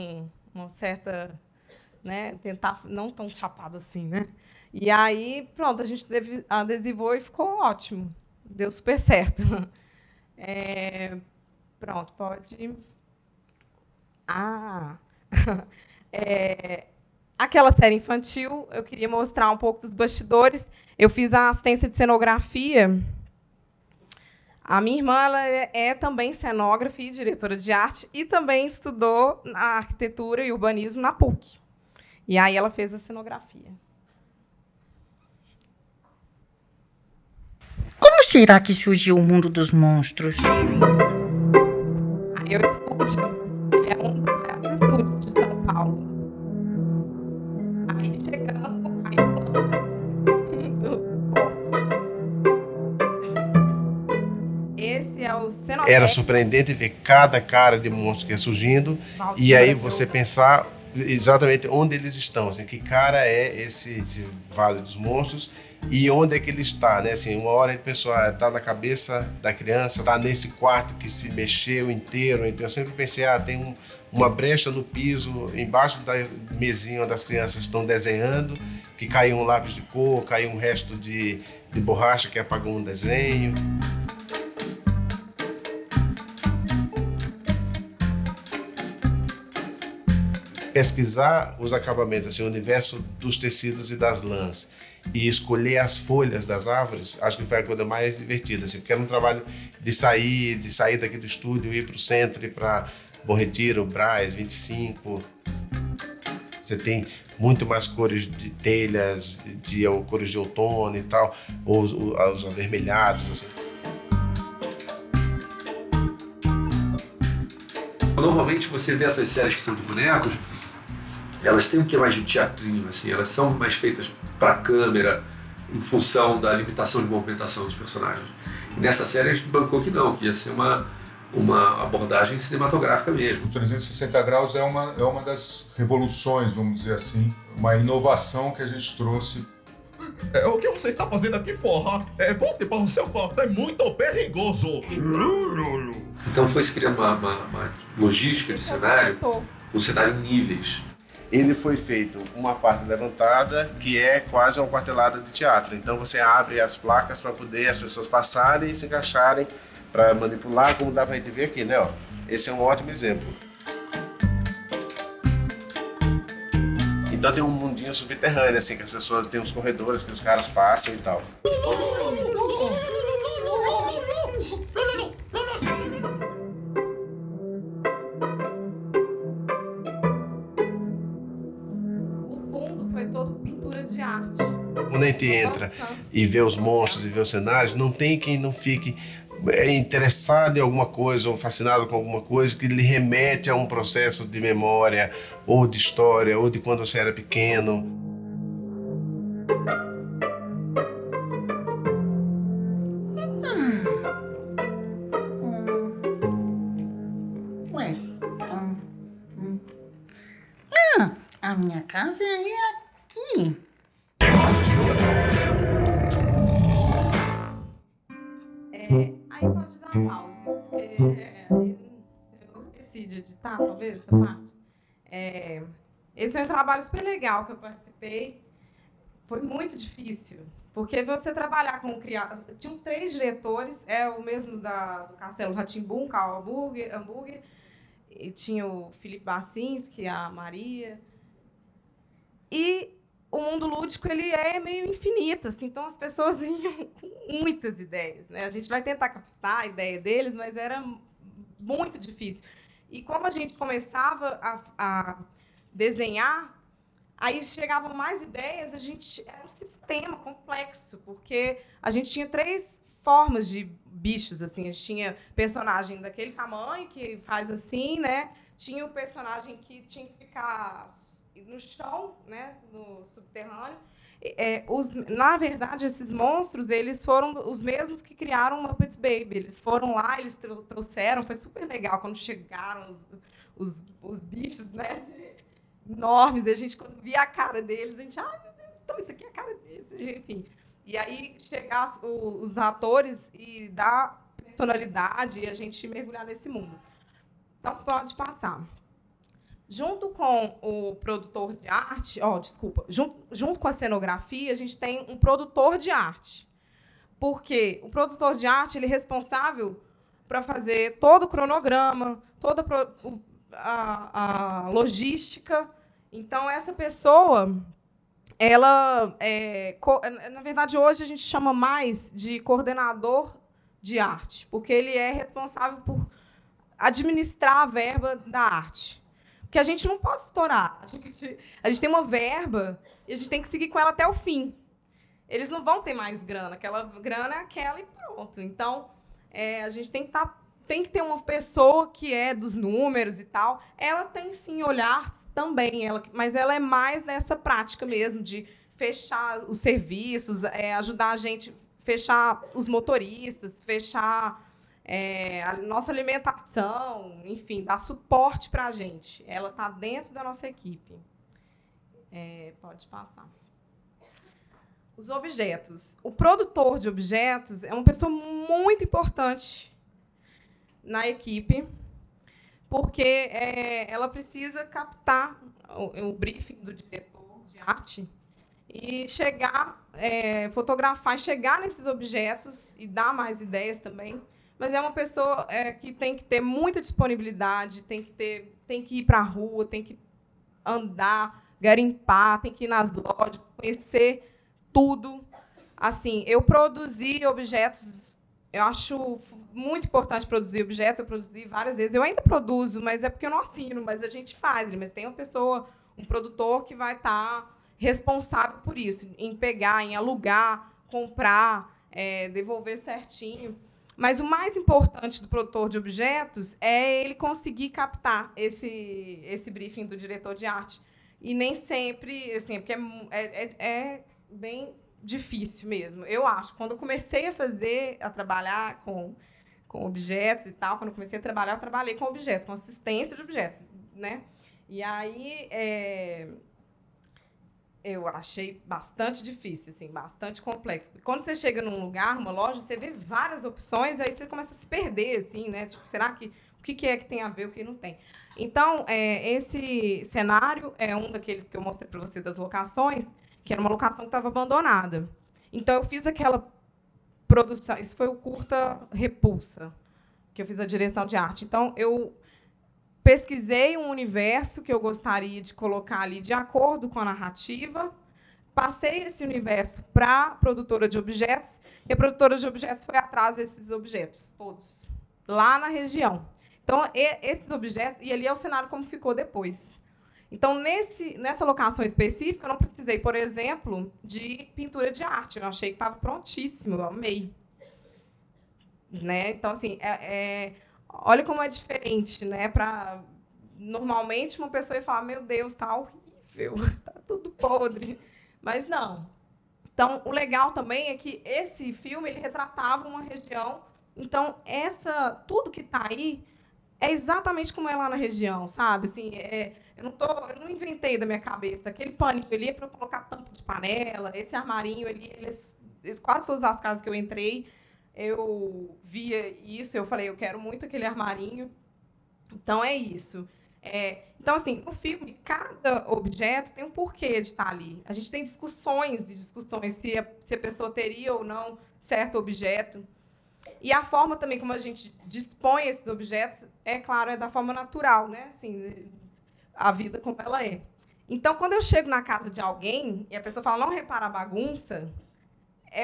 Speaker 2: uma certa... Né, tentar não tão chapado assim, né? E aí, pronto, a gente adesivou e ficou ótimo. Deu super certo. Pronto, pode Aquela série infantil, eu queria mostrar um pouco dos bastidores. Eu fiz a assistência de cenografia. A minha irmã ela é também cenógrafa e diretora de arte e também estudou arquitetura e urbanismo na PUC. E aí ela fez a cenografia.
Speaker 10: Como será que surgiu o mundo dos monstros?
Speaker 2: Eu estúdio. Ele é um dos estúdios de São Paulo. Aí chegamos. Esse é o cenógrafo.
Speaker 15: Era surpreendente ver cada cara de monstro que ia surgindo e aí você pensar exatamente onde eles estão, assim, que cara é esse Vale dos Monstros e onde é que ele está, né? Assim, uma hora a gente pensou, tá na cabeça da criança, tá nesse quarto que se mexeu inteiro, então eu sempre pensei, tem uma brecha no piso, embaixo da mesinha onde as crianças estão desenhando, que caiu um lápis de cor, caiu um resto de borracha que apagou um desenho. Pesquisar os acabamentos, assim, o universo dos tecidos e das lãs e escolher as folhas das árvores, acho que foi a coisa mais divertida, assim, porque era um trabalho de sair daqui do estúdio, ir para o centro, ir para Bom Retiro, Brás, 25. Você tem muito mais cores de telhas, cores de outono e tal, ou os avermelhados, assim.
Speaker 16: Normalmente você vê essas séries que são de bonecos, elas têm um que mais de teatrinho, assim, elas são mais feitas para câmera, em função da limitação de movimentação dos personagens. E nessa série a gente bancou que não, que ia ser uma abordagem cinematográfica mesmo.
Speaker 17: 360 graus é uma das revoluções, vamos dizer assim, uma inovação que a gente trouxe.
Speaker 13: O que você está fazendo aqui fora? Volte para o seu quarto, é muito perigoso.
Speaker 16: Então foi se criando uma logística de cenário, um cenário em níveis.
Speaker 15: Ele foi feito uma parte levantada, que é quase uma quartelada de teatro. Então você abre as placas para poder as pessoas passarem e se encaixarem para manipular, como dá para a gente ver aqui, né? Ó, esse é um ótimo exemplo. Então tem um mundinho subterrâneo, assim, que as pessoas têm uns corredores que os caras passam e tal. Quando a gente entra e vê os monstros e vê os cenários, não tem quem não fique interessado em alguma coisa ou fascinado com alguma coisa que lhe remete a um processo de memória ou de história ou de quando você era pequeno.
Speaker 10: A minha casa é aqui.
Speaker 2: Aí pode dar pausa. Eu esqueci de editar, talvez, essa parte. Esse foi um trabalho super legal que eu participei. Foi muito difícil, porque você trabalhar com criador... Tinham 3 diretores, o mesmo do Castelo Rá-Tim-Bum, Carl Hamburger, e tinha o Felipe Bacinski, a Maria. E o mundo lúdico ele é meio infinito, assim, então as pessoas vinham com muitas ideias, né? A gente vai tentar captar a ideia deles, mas era muito difícil. E como a gente começava a desenhar, aí chegavam mais ideias, era um sistema complexo, porque a gente tinha 3 formas de bichos, assim, a gente tinha personagem daquele tamanho, que faz assim, né? Tinha o personagem que tinha que ficar no chão, né, no subterrâneo. Na verdade, esses monstros, eles foram os mesmos que criaram o Muppets Baby. Eles foram lá, eles trouxeram, foi super legal quando chegaram os bichos, né, enormes, e a gente, quando via a cara deles, a gente, ai, meu Deus, então isso aqui é a cara deles, enfim. E aí chegar os atores e dar personalidade e a gente mergulhar nesse mundo. Então, pode passar. Junto com o produtor de arte, junto com a cenografia, a gente tem um produtor de arte. Porque o produtor de arte ele é responsável para fazer todo o cronograma, a logística. Então, essa pessoa, ela, na verdade, hoje a gente chama mais de coordenador de arte, porque ele é responsável por administrar a verba da arte. Porque a gente não pode estourar. A gente tem uma verba e a gente tem que seguir com ela até o fim. Eles não vão ter mais grana. Aquela grana é aquela e pronto. Então, a gente tem que ter uma pessoa que é dos números e tal. Ela tem, sim, olhar também, mas ela é mais nessa prática mesmo, de fechar os serviços, ajudar a gente a fechar os motoristas, fechar a nossa alimentação, enfim, dar suporte para a gente. Ela está dentro da nossa equipe. Pode passar. Os objetos. O produtor de objetos é uma pessoa muito importante na equipe, porque ela precisa captar o briefing do diretor de arte e fotografar, chegar nesses objetos e dar mais ideias também. Mas é uma pessoa que tem que ter muita disponibilidade, tem que ir para a rua, tem que andar, garimpar, tem que ir nas lojas, conhecer tudo. Assim, eu produzi objetos, eu acho muito importante produzir objetos, eu produzi várias vezes. Eu ainda produzo, mas é porque eu não assino, mas a gente faz. Mas tem uma pessoa, um produtor, que vai estar responsável por isso, em pegar, em alugar, comprar, devolver certinho. Mas o mais importante do produtor de objetos é ele conseguir captar esse briefing do diretor de arte. E nem sempre, assim, porque é bem difícil mesmo. Eu acho, quando eu comecei a trabalhar com objetos e tal, quando eu comecei a trabalhar, eu trabalhei com objetos, com assistência de objetos, né? E aí eu achei bastante difícil, assim, bastante complexo. Porque quando você chega num lugar, numa loja, você vê várias opções, aí você começa a se perder, assim, né? Tipo, será que o que é que tem a ver, o que não tem? Então, esse cenário é um daqueles que eu mostrei para você das locações, que era uma locação que estava abandonada. Então, eu fiz aquela produção, isso foi o curta Repulsa, que eu fiz a direção de arte. Então, eu pesquisei um universo que eu gostaria de colocar ali de acordo com a narrativa, passei esse universo para a produtora de objetos, e a produtora de objetos foi atrás desses objetos, todos, lá na região. Então, esses objetos, e ali é o cenário como ficou depois. Então, nessa locação específica, eu não precisei, por exemplo, de pintura de arte. Eu achei que estava prontíssimo, eu amei. Né? Então, assim, olha como é diferente, né? Normalmente, uma pessoa ia falar, meu Deus, está horrível, está tudo podre. Mas não. Então, o legal também é que esse filme ele retratava uma região. Então, tudo que está aí é exatamente como é lá na região, sabe? Assim, eu não inventei da minha cabeça. Aquele paninho ali é para colocar tampa de panela, esse armarinho ali, quase todas as casas que eu entrei, eu via isso, eu falei, eu quero muito aquele armarinho. Então, é isso. Então, assim, no filme, cada objeto tem um porquê de estar ali. A gente tem discussões se a pessoa teria ou não certo objeto. E a forma também como a gente dispõe esses objetos, claro, é da forma natural, né? Assim, a vida como ela é. Então, quando eu chego na casa de alguém e a pessoa fala, não repara a bagunça,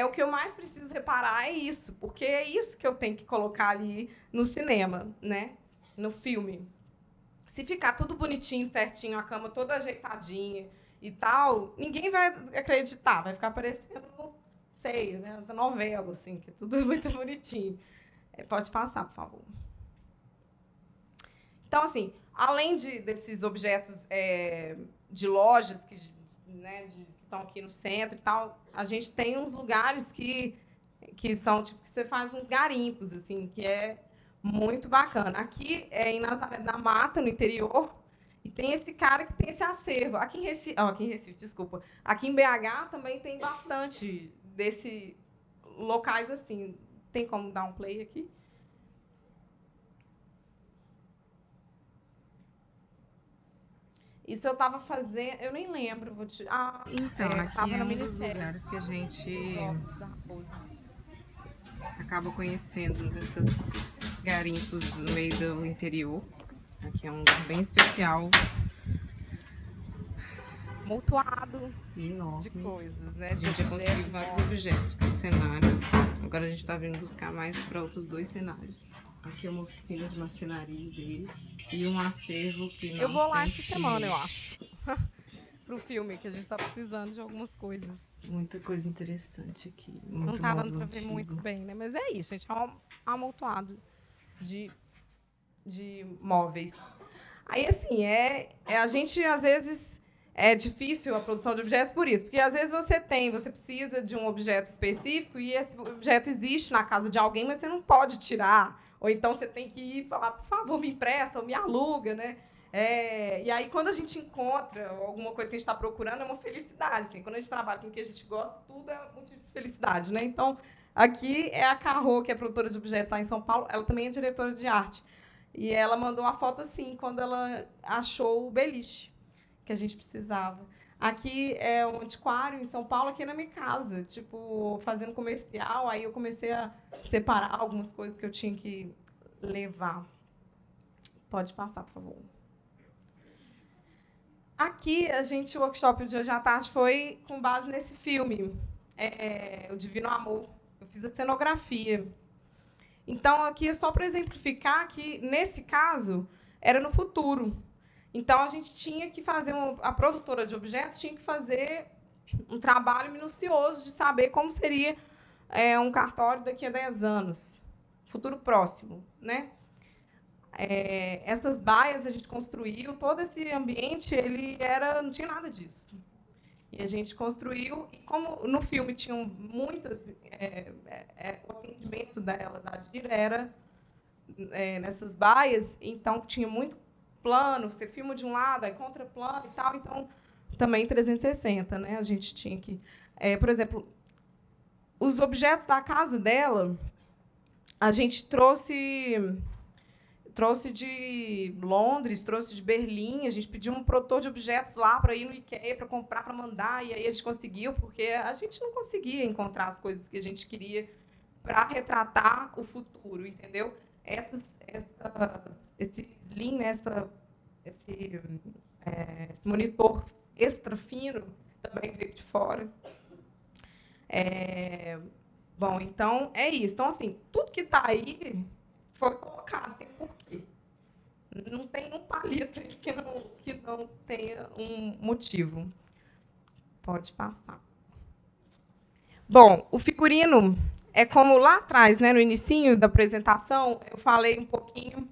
Speaker 2: o que eu mais preciso reparar é isso, porque é isso que eu tenho que colocar ali no cinema, né? No filme. Se ficar tudo bonitinho, certinho, a cama toda ajeitadinha e tal, ninguém vai acreditar, vai ficar parecendo, sei, né, da novela, assim, que é tudo muito bonitinho. Pode passar, por favor. Então, assim, além desses objetos de lojas que estão aqui no centro e tal, a gente tem uns lugares que são, tipo, que você faz uns garimpos, assim, que é muito bacana. Aqui em Nazaré da Mata, no interior, e tem esse cara que tem esse acervo. Aqui em Recife, desculpa. Aqui em BH também tem bastante desses locais assim. Tem como dar um play aqui? Isso eu estava fazendo, eu nem lembro.
Speaker 18: Então, aqui é um dos lugares que a gente acaba conhecendo desses garimpos no meio do interior. Aqui é um lugar bem especial.
Speaker 2: Amontoado
Speaker 18: enorme
Speaker 2: de coisas, né?
Speaker 18: A gente já conseguiu vários objetos para o cenário. Agora a gente está vindo buscar mais para outros 2 cenários. Aqui é uma oficina de marcenaria deles e um acervo que não
Speaker 2: Eu vou lá
Speaker 18: tem
Speaker 2: essa
Speaker 18: fim.
Speaker 2: semana, eu acho. Pro filme, que a gente tá precisando de algumas coisas.
Speaker 18: Muita coisa interessante aqui.
Speaker 2: Não tá dando pra ver muito bem, né? Mas é isso, gente. É um amontoado de móveis. Aí, assim, a gente, às vezes, é difícil a produção de objetos por isso. Porque, às vezes, você precisa de um objeto específico e esse objeto existe na casa de alguém, mas você não pode tirar. Ou então você tem que ir falar, por favor, me empresta ou me aluga, né? E aí, quando a gente encontra alguma coisa que a gente está procurando, é uma felicidade. Assim. Quando a gente trabalha com o que a gente gosta, tudo é um motivo de felicidade. Né? Então, aqui é a Carro, que é produtora de objetos lá em São Paulo. Ela também é diretora de arte. E ela mandou uma foto assim, quando ela achou o beliche que a gente precisava. Aqui é um antiquário em São Paulo, aqui na minha casa, tipo, fazendo comercial. Aí eu comecei a separar algumas coisas que eu tinha que levar. Pode passar, por favor. Aqui, o workshop de hoje à tarde foi com base nesse filme, O Divino Amor. Eu fiz a cenografia. Então, aqui é só para exemplificar que, nesse caso, era no futuro. Então, a gente tinha que fazer, a produtora de objetos tinha que fazer um trabalho minucioso de saber como seria um cartório daqui a 10 anos, futuro próximo, né? Essas baias a gente construiu, todo esse ambiente não tinha nada disso. E a gente construiu, e como no filme tinham muitas, o atendimento da Dira era nessas baias, então tinha muito plano, você filma de um lado, aí contraplano e tal, então também 360, né? A gente tinha que, por exemplo, os objetos da casa dela, a gente trouxe de Londres, trouxe de Berlim, a gente pediu um produtor de objetos lá para ir no IKEA, para comprar, para mandar, e aí a gente conseguiu, porque a gente não conseguia encontrar as coisas que a gente queria para retratar o futuro, entendeu? Esse Slim, esse monitor extra fino, também veio de fora. Bom, então, é isso. Então, assim, tudo que está aí foi colocado, tem porquê. Não tem um palito aí que não tenha um motivo. Pode passar. Bom, o figurino é como lá atrás, né, no inicinho da apresentação, eu falei um pouquinho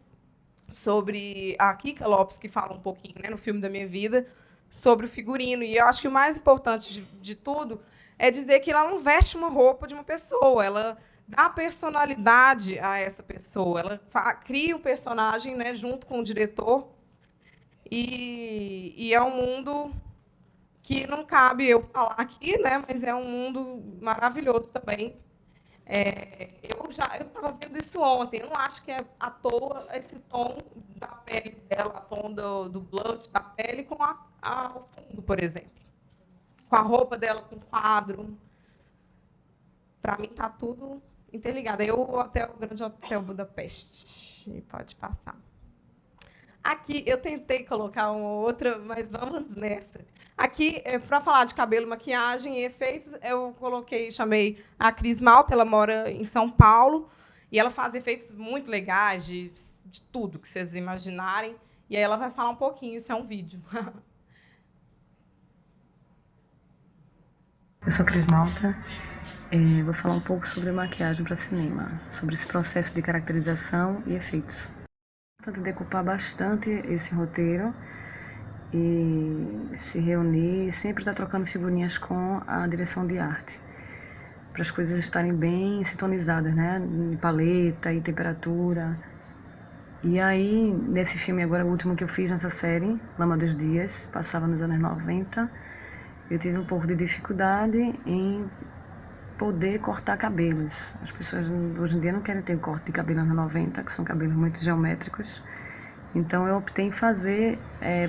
Speaker 2: sobre a Kika Lopes, que fala um pouquinho, né, no filme da minha vida, sobre o figurino. E eu acho que o mais importante de tudo é dizer que ela não veste uma roupa de uma pessoa, ela dá personalidade a essa pessoa, ela cria um personagem, né, junto com o diretor, e é um mundo que não cabe eu falar aqui, né, mas é um mundo maravilhoso também. Eu estava vendo isso ontem, eu não acho que é à toa esse tom da pele dela, o tom do blush da pele com o fundo, por exemplo. Com a roupa dela, com o quadro. Para mim, está tudo interligado. O Grande Hotel Budapeste. E pode passar. Aqui, eu tentei colocar uma outra, mas vamos nessa. Aqui, para falar de cabelo, maquiagem e efeitos, eu chamei a Cris Malta, ela mora em São Paulo, e ela faz efeitos muito legais, de tudo que vocês imaginarem. E aí ela vai falar um pouquinho, isso é um vídeo.
Speaker 19: Eu sou a Cris Malta, vou falar um pouco sobre maquiagem para cinema, sobre esse processo de caracterização e efeitos. Portanto, decupar bastante esse roteiro e se reunir, sempre estar trocando figurinhas com a direção de arte, para as coisas estarem bem sintonizadas, né, em paleta e temperatura. E aí, nesse filme agora, o último que eu fiz nessa série, Lama dos Dias, passava nos anos 90, eu tive um pouco de dificuldade em poder cortar cabelos. As pessoas hoje em dia não querem ter corte de cabelo nos 90, que são cabelos muito geométricos. Então eu optei em fazer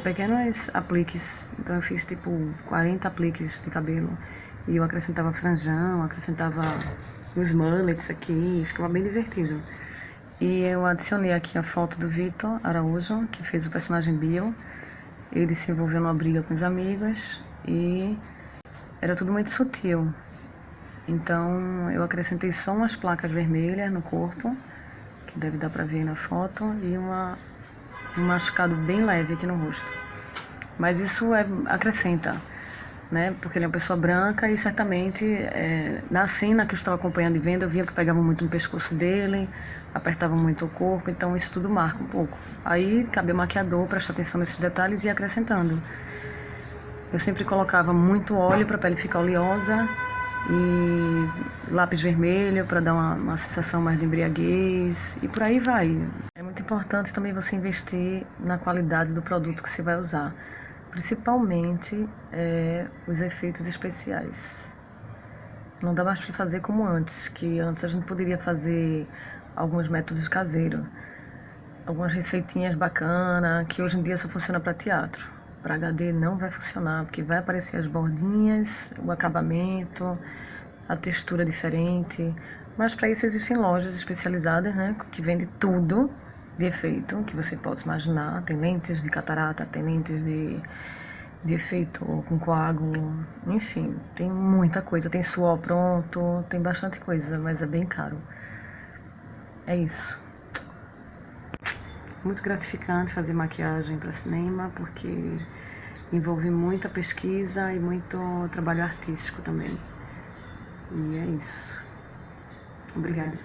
Speaker 19: pequenos apliques. Então eu fiz tipo 40 apliques de cabelo. E eu acrescentava franjão, acrescentava os mullets aqui, ficava bem divertido. E eu adicionei aqui a foto do Vitor Araújo, que fez o personagem Bill. Ele se envolveu numa briga com os amigos e era tudo muito sutil. Então eu acrescentei só umas placas vermelhas no corpo, que deve dar pra ver aí na foto, e um machucado bem leve aqui no rosto. Mas isso acrescenta, né? Porque ele é uma pessoa branca e certamente na cena que eu estava acompanhando e vendo, eu via que pegava muito no pescoço dele, apertava muito o corpo, então isso tudo marca um pouco. Aí cabe ao maquiador prestar atenção nesses detalhes e ir acrescentando. Eu sempre colocava muito óleo para a pele ficar oleosa e lápis vermelho para dar uma sensação mais de embriaguez e por aí vai. É muito importante também você investir na qualidade do produto que você vai usar, principalmente os efeitos especiais. Não dá mais para fazer como antes, que antes a gente poderia fazer alguns métodos caseiros, algumas receitinhas bacanas, que hoje em dia só funciona para teatro. Para HD não vai funcionar, porque vai aparecer as bordinhas, o acabamento, a textura diferente. Mas para isso existem lojas especializadas, né, que vendem tudo de efeito que você pode imaginar. Tem lentes de catarata, tem lentes de efeito com coágulo, enfim, tem muita coisa. Tem suor pronto, tem bastante coisa, mas é bem caro. É isso. Muito gratificante fazer maquiagem para cinema, porque envolve muita pesquisa e muito trabalho artístico também. E é isso. Obrigada.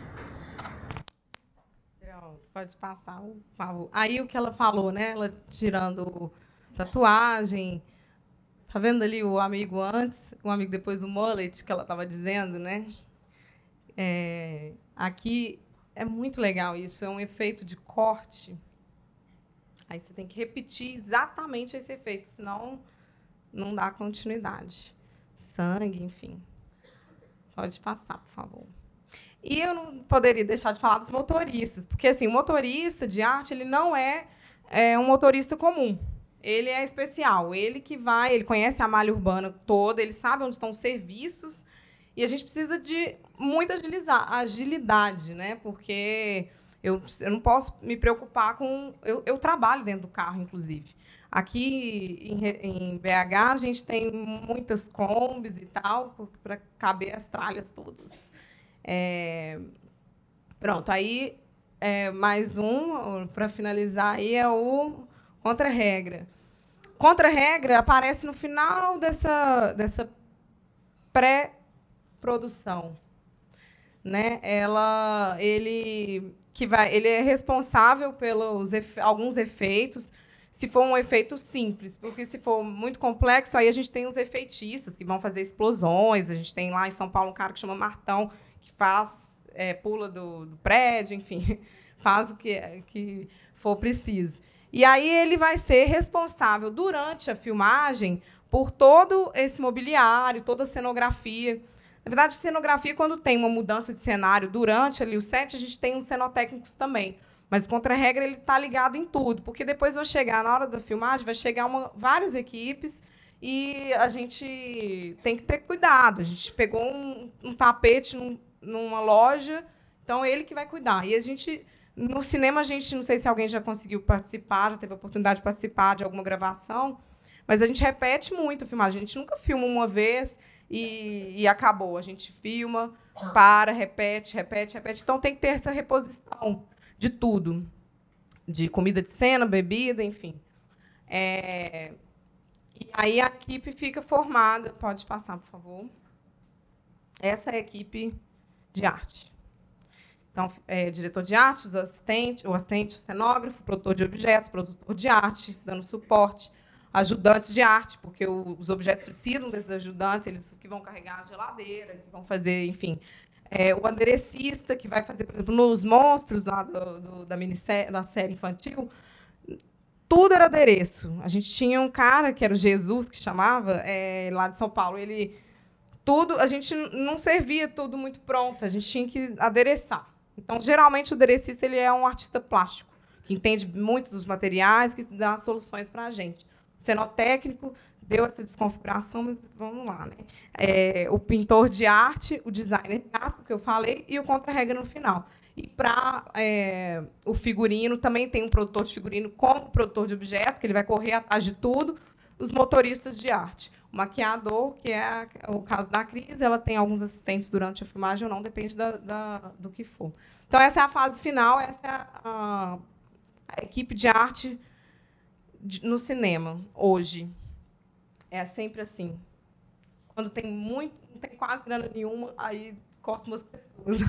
Speaker 2: Pronto, pode passar, por favor. Aí o que ela falou, né? Ela tirando tatuagem. Tá vendo ali o amigo antes, o amigo depois do mullet, que ela estava dizendo, né? Aqui é muito legal isso, é um efeito de corte. Aí você tem que repetir exatamente esse efeito, senão não dá continuidade. Sangue, enfim. Pode passar, por favor. E eu não poderia deixar de falar dos motoristas, porque assim, o motorista de arte ele não é um motorista comum. Ele é especial. Ele que vai, ele conhece a malha urbana toda, ele sabe onde estão os serviços, e a gente precisa de muita agilidade, né? Porque eu não posso me preocupar com... Eu trabalho dentro do carro, inclusive. Aqui em BH, a gente tem muitas combis e tal, para caber as tralhas todas. Pronto, aí, mais um, para finalizar, aí é o contra-regra. Contra-regra aparece no final dessa pré-produção, né? Ele é responsável pelos alguns efeitos, se for um efeito simples, porque se for muito complexo, aí a gente tem os efeitistas que vão fazer explosões. A gente tem lá em São Paulo um cara que chama Martão, que pula do prédio, enfim, faz o que for preciso. E aí ele vai ser responsável, durante a filmagem, por todo esse mobiliário, toda a cenografia. Na verdade, cenografia, quando tem uma mudança de cenário durante ali o set, a gente tem os cenotécnicos também. Mas o contra-regra ele está ligado em tudo, porque depois vai chegar, na hora da filmagem, vai chegar várias equipes e a gente tem que ter cuidado. A gente pegou um tapete numa loja, então ele que vai cuidar. E a gente... No cinema, a gente, não sei se alguém já conseguiu participar, já teve a oportunidade de participar de alguma gravação, mas a gente repete muito a filmagem. A gente nunca filma uma vez e acabou. A gente filma, repete. Então, tem que ter essa reposição de tudo. De comida de cena, bebida, enfim. E aí a equipe fica formada. Pode passar, por favor. Essa é a equipe de arte. Então, diretor de arte, o assistente, o cenógrafo, produtor de objetos, produtor de arte, dando suporte, ajudantes de arte, porque os objetos precisam desses ajudantes, eles que vão carregar a geladeira, que vão fazer, enfim. O aderecista, que vai fazer, por exemplo, nos monstros lá da série infantil, tudo era adereço. A gente tinha um cara, que era o Jesus, que chamava, lá de São Paulo, a gente não servia tudo muito pronto, a gente tinha que adereçar. Então, geralmente, o aderecista ele é um artista plástico, que entende muito dos materiais, que dá soluções para a gente. O cenotécnico deu essa desconfiguração, mas vamos lá, né? O pintor de arte, o designer gráfico, que eu falei, e o contra-regra no final. E para o figurino, também tem um produtor de figurino como produtor de objetos, que ele vai correr atrás de tudo, os motoristas de arte. O maquiador, que é o caso da Cris, ela tem alguns assistentes durante a filmagem ou não, depende do que for. Então, essa é a fase final, essa é a equipe de arte no cinema, hoje. É sempre assim. Quando tem não tem quase grana nenhuma, aí corta umas pessoas.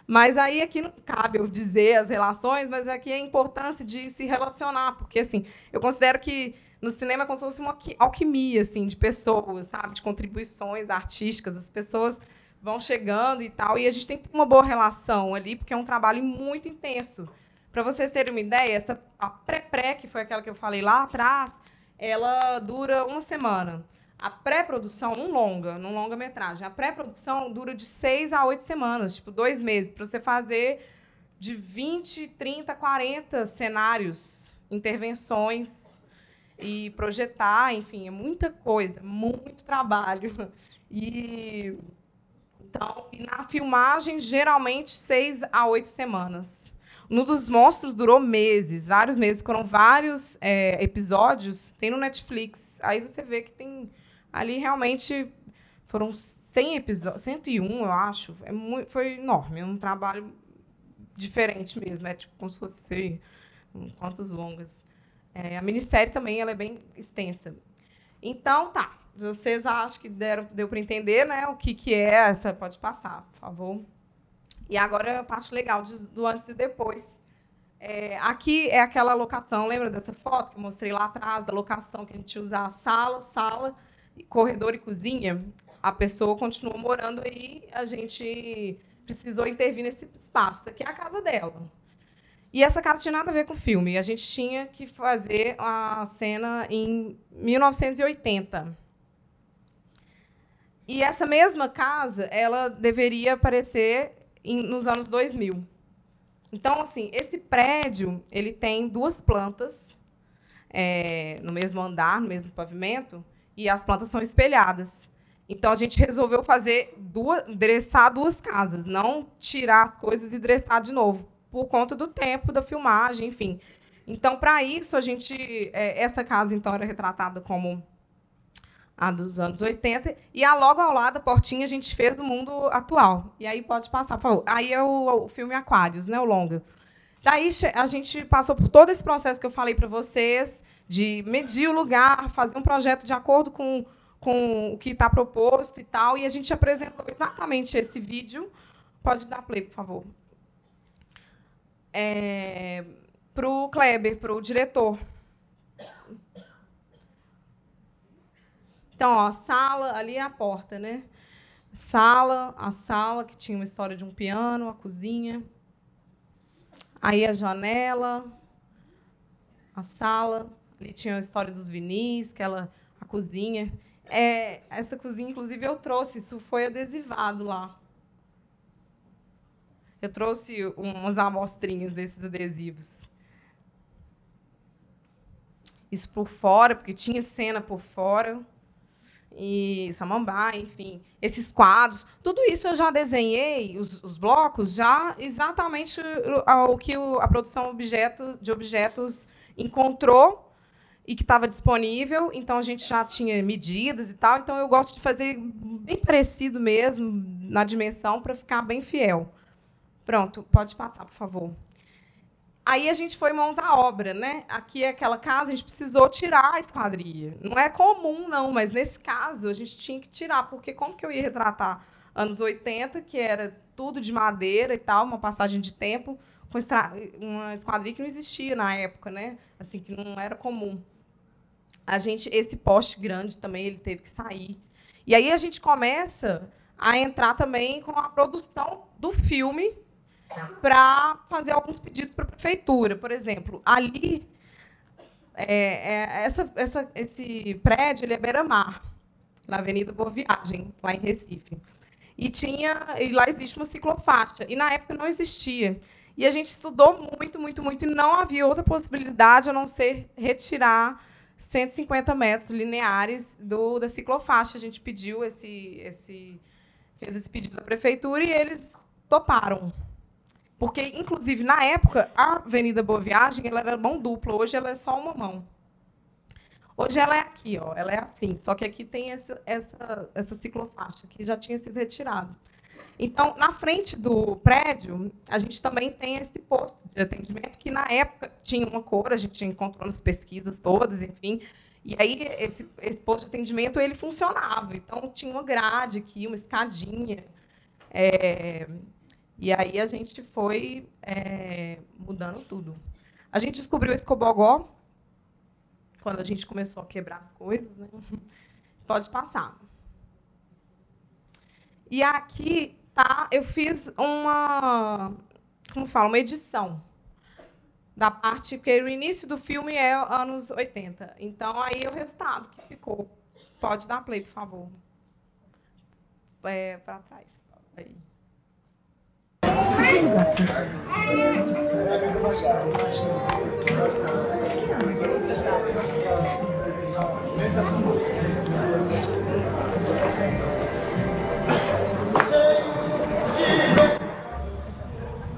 Speaker 2: Mas aí aqui não cabe eu dizer as relações, mas aqui é a importância de se relacionar, porque assim, eu considero que no cinema é como se fosse uma alquimia assim, de pessoas, sabe, de contribuições artísticas, as pessoas vão chegando e tal, e a gente tem uma boa relação ali, porque é um trabalho muito intenso. Para vocês terem uma ideia, a pré-pré, que foi aquela que eu falei lá atrás, ela dura uma semana. A pré-produção, num longa-metragem, a pré-produção dura de 6 a 8 semanas, tipo 2 meses, para você fazer de 20, 30, 40 cenários, intervenções e projetar, enfim, é muita coisa, muito trabalho. Então, na filmagem, geralmente 6 a 8 semanas. No dos monstros durou meses, vários meses, foram vários episódios, tem no Netflix. Aí você vê que tem ali realmente foram 100 episódios, 101, eu acho. Foi enorme, é um trabalho diferente mesmo, é tipo como se fosse quantos longas. A minissérie também ela é bem extensa. Então, tá. Vocês acham que deu para entender, né, o que é essa? Pode passar, por favor. E agora a parte legal do antes e depois. Aqui é aquela locação, lembra dessa foto que eu mostrei lá atrás, da locação que a gente usa a sala, corredor e cozinha? A pessoa continuou morando aí, a gente precisou intervir nesse espaço. Isso aqui é a casa dela. E essa casa tinha nada a ver com o filme. A gente tinha que fazer a cena em 1980. E essa mesma casa, ela deveria aparecer nos anos 2000. Então, assim, esse prédio ele tem 2 plantas no mesmo andar, no mesmo pavimento, e as plantas são espelhadas. Então, a gente resolveu dressar 2 casas, não tirar coisas e dressar de novo, por conta do tempo da filmagem, enfim. Então, para isso, essa casa então era retratada como a dos anos 80, e logo ao lado, a portinha, a gente fez do mundo atual. E aí pode passar, por favor. Aí é o filme Aquários, né, o longa. Daí a gente passou por todo esse processo que eu falei para vocês, de medir o lugar, fazer um projeto de acordo com o que está proposto e tal, e a gente apresentou exatamente esse vídeo. Pode dar play, por favor. Para o Kleber, para o diretor. Então, ó, a sala, ali é a porta, né? A sala, que tinha uma história de um piano, a cozinha. Aí a janela, a sala, ali tinha a história dos vinis, a cozinha. Essa cozinha, inclusive, eu trouxe, isso foi adesivado lá. Eu trouxe umas amostrinhas desses adesivos. Isso por fora, porque tinha cena por fora. E Samambaia, enfim, esses quadros, tudo isso eu já desenhei, os blocos, já exatamente o que a produção de objetos encontrou e que estava disponível, então a gente já tinha medidas e tal, então eu gosto de fazer bem parecido mesmo, na dimensão, para ficar bem fiel. Pronto, pode passar, por favor. Aí a gente foi mãos à obra, né? Aqui é aquela casa, a gente precisou tirar a esquadria. Não é comum, não, mas nesse caso a gente tinha que tirar, porque como que eu ia retratar anos 80, que era tudo de madeira e tal, uma passagem de tempo, com uma esquadria que não existia na época, né? Assim, que não era comum. Esse poste grande também, ele teve que sair. E aí a gente começa a entrar também com a produção do filme, para fazer alguns pedidos para a prefeitura. Por exemplo, ali, esse prédio ele é beira-mar, na Avenida Boa Viagem, lá em Recife. E lá existe uma ciclofaixa, e na época não existia. E a gente estudou muito, muito, muito, e não havia outra possibilidade a não ser retirar 150 metros lineares da ciclofaixa. A gente pediu fez esse pedido à prefeitura e eles toparam. Porque, inclusive, na época, a Avenida Boa Viagem ela era mão dupla, hoje ela é só uma mão. Hoje ela é aqui, ó, ela é assim, só que aqui tem essa ciclofaixa, que já tinha sido retirado. Então, na frente do prédio, a gente também tem esse posto de atendimento, que na época tinha uma cor, a gente encontrou nas pesquisas todas, enfim. E aí, esse posto de atendimento, ele funcionava. Então, tinha uma grade aqui, uma escadinha. E aí, a gente foi mudando tudo. A gente descobriu esse cobogó, quando a gente começou a quebrar as coisas, né? Pode passar. E aqui, tá, eu fiz uma edição da parte, porque o início do filme é anos 80. Então, aí é o resultado que ficou. Pode dar play, por favor. Para trás. Aí.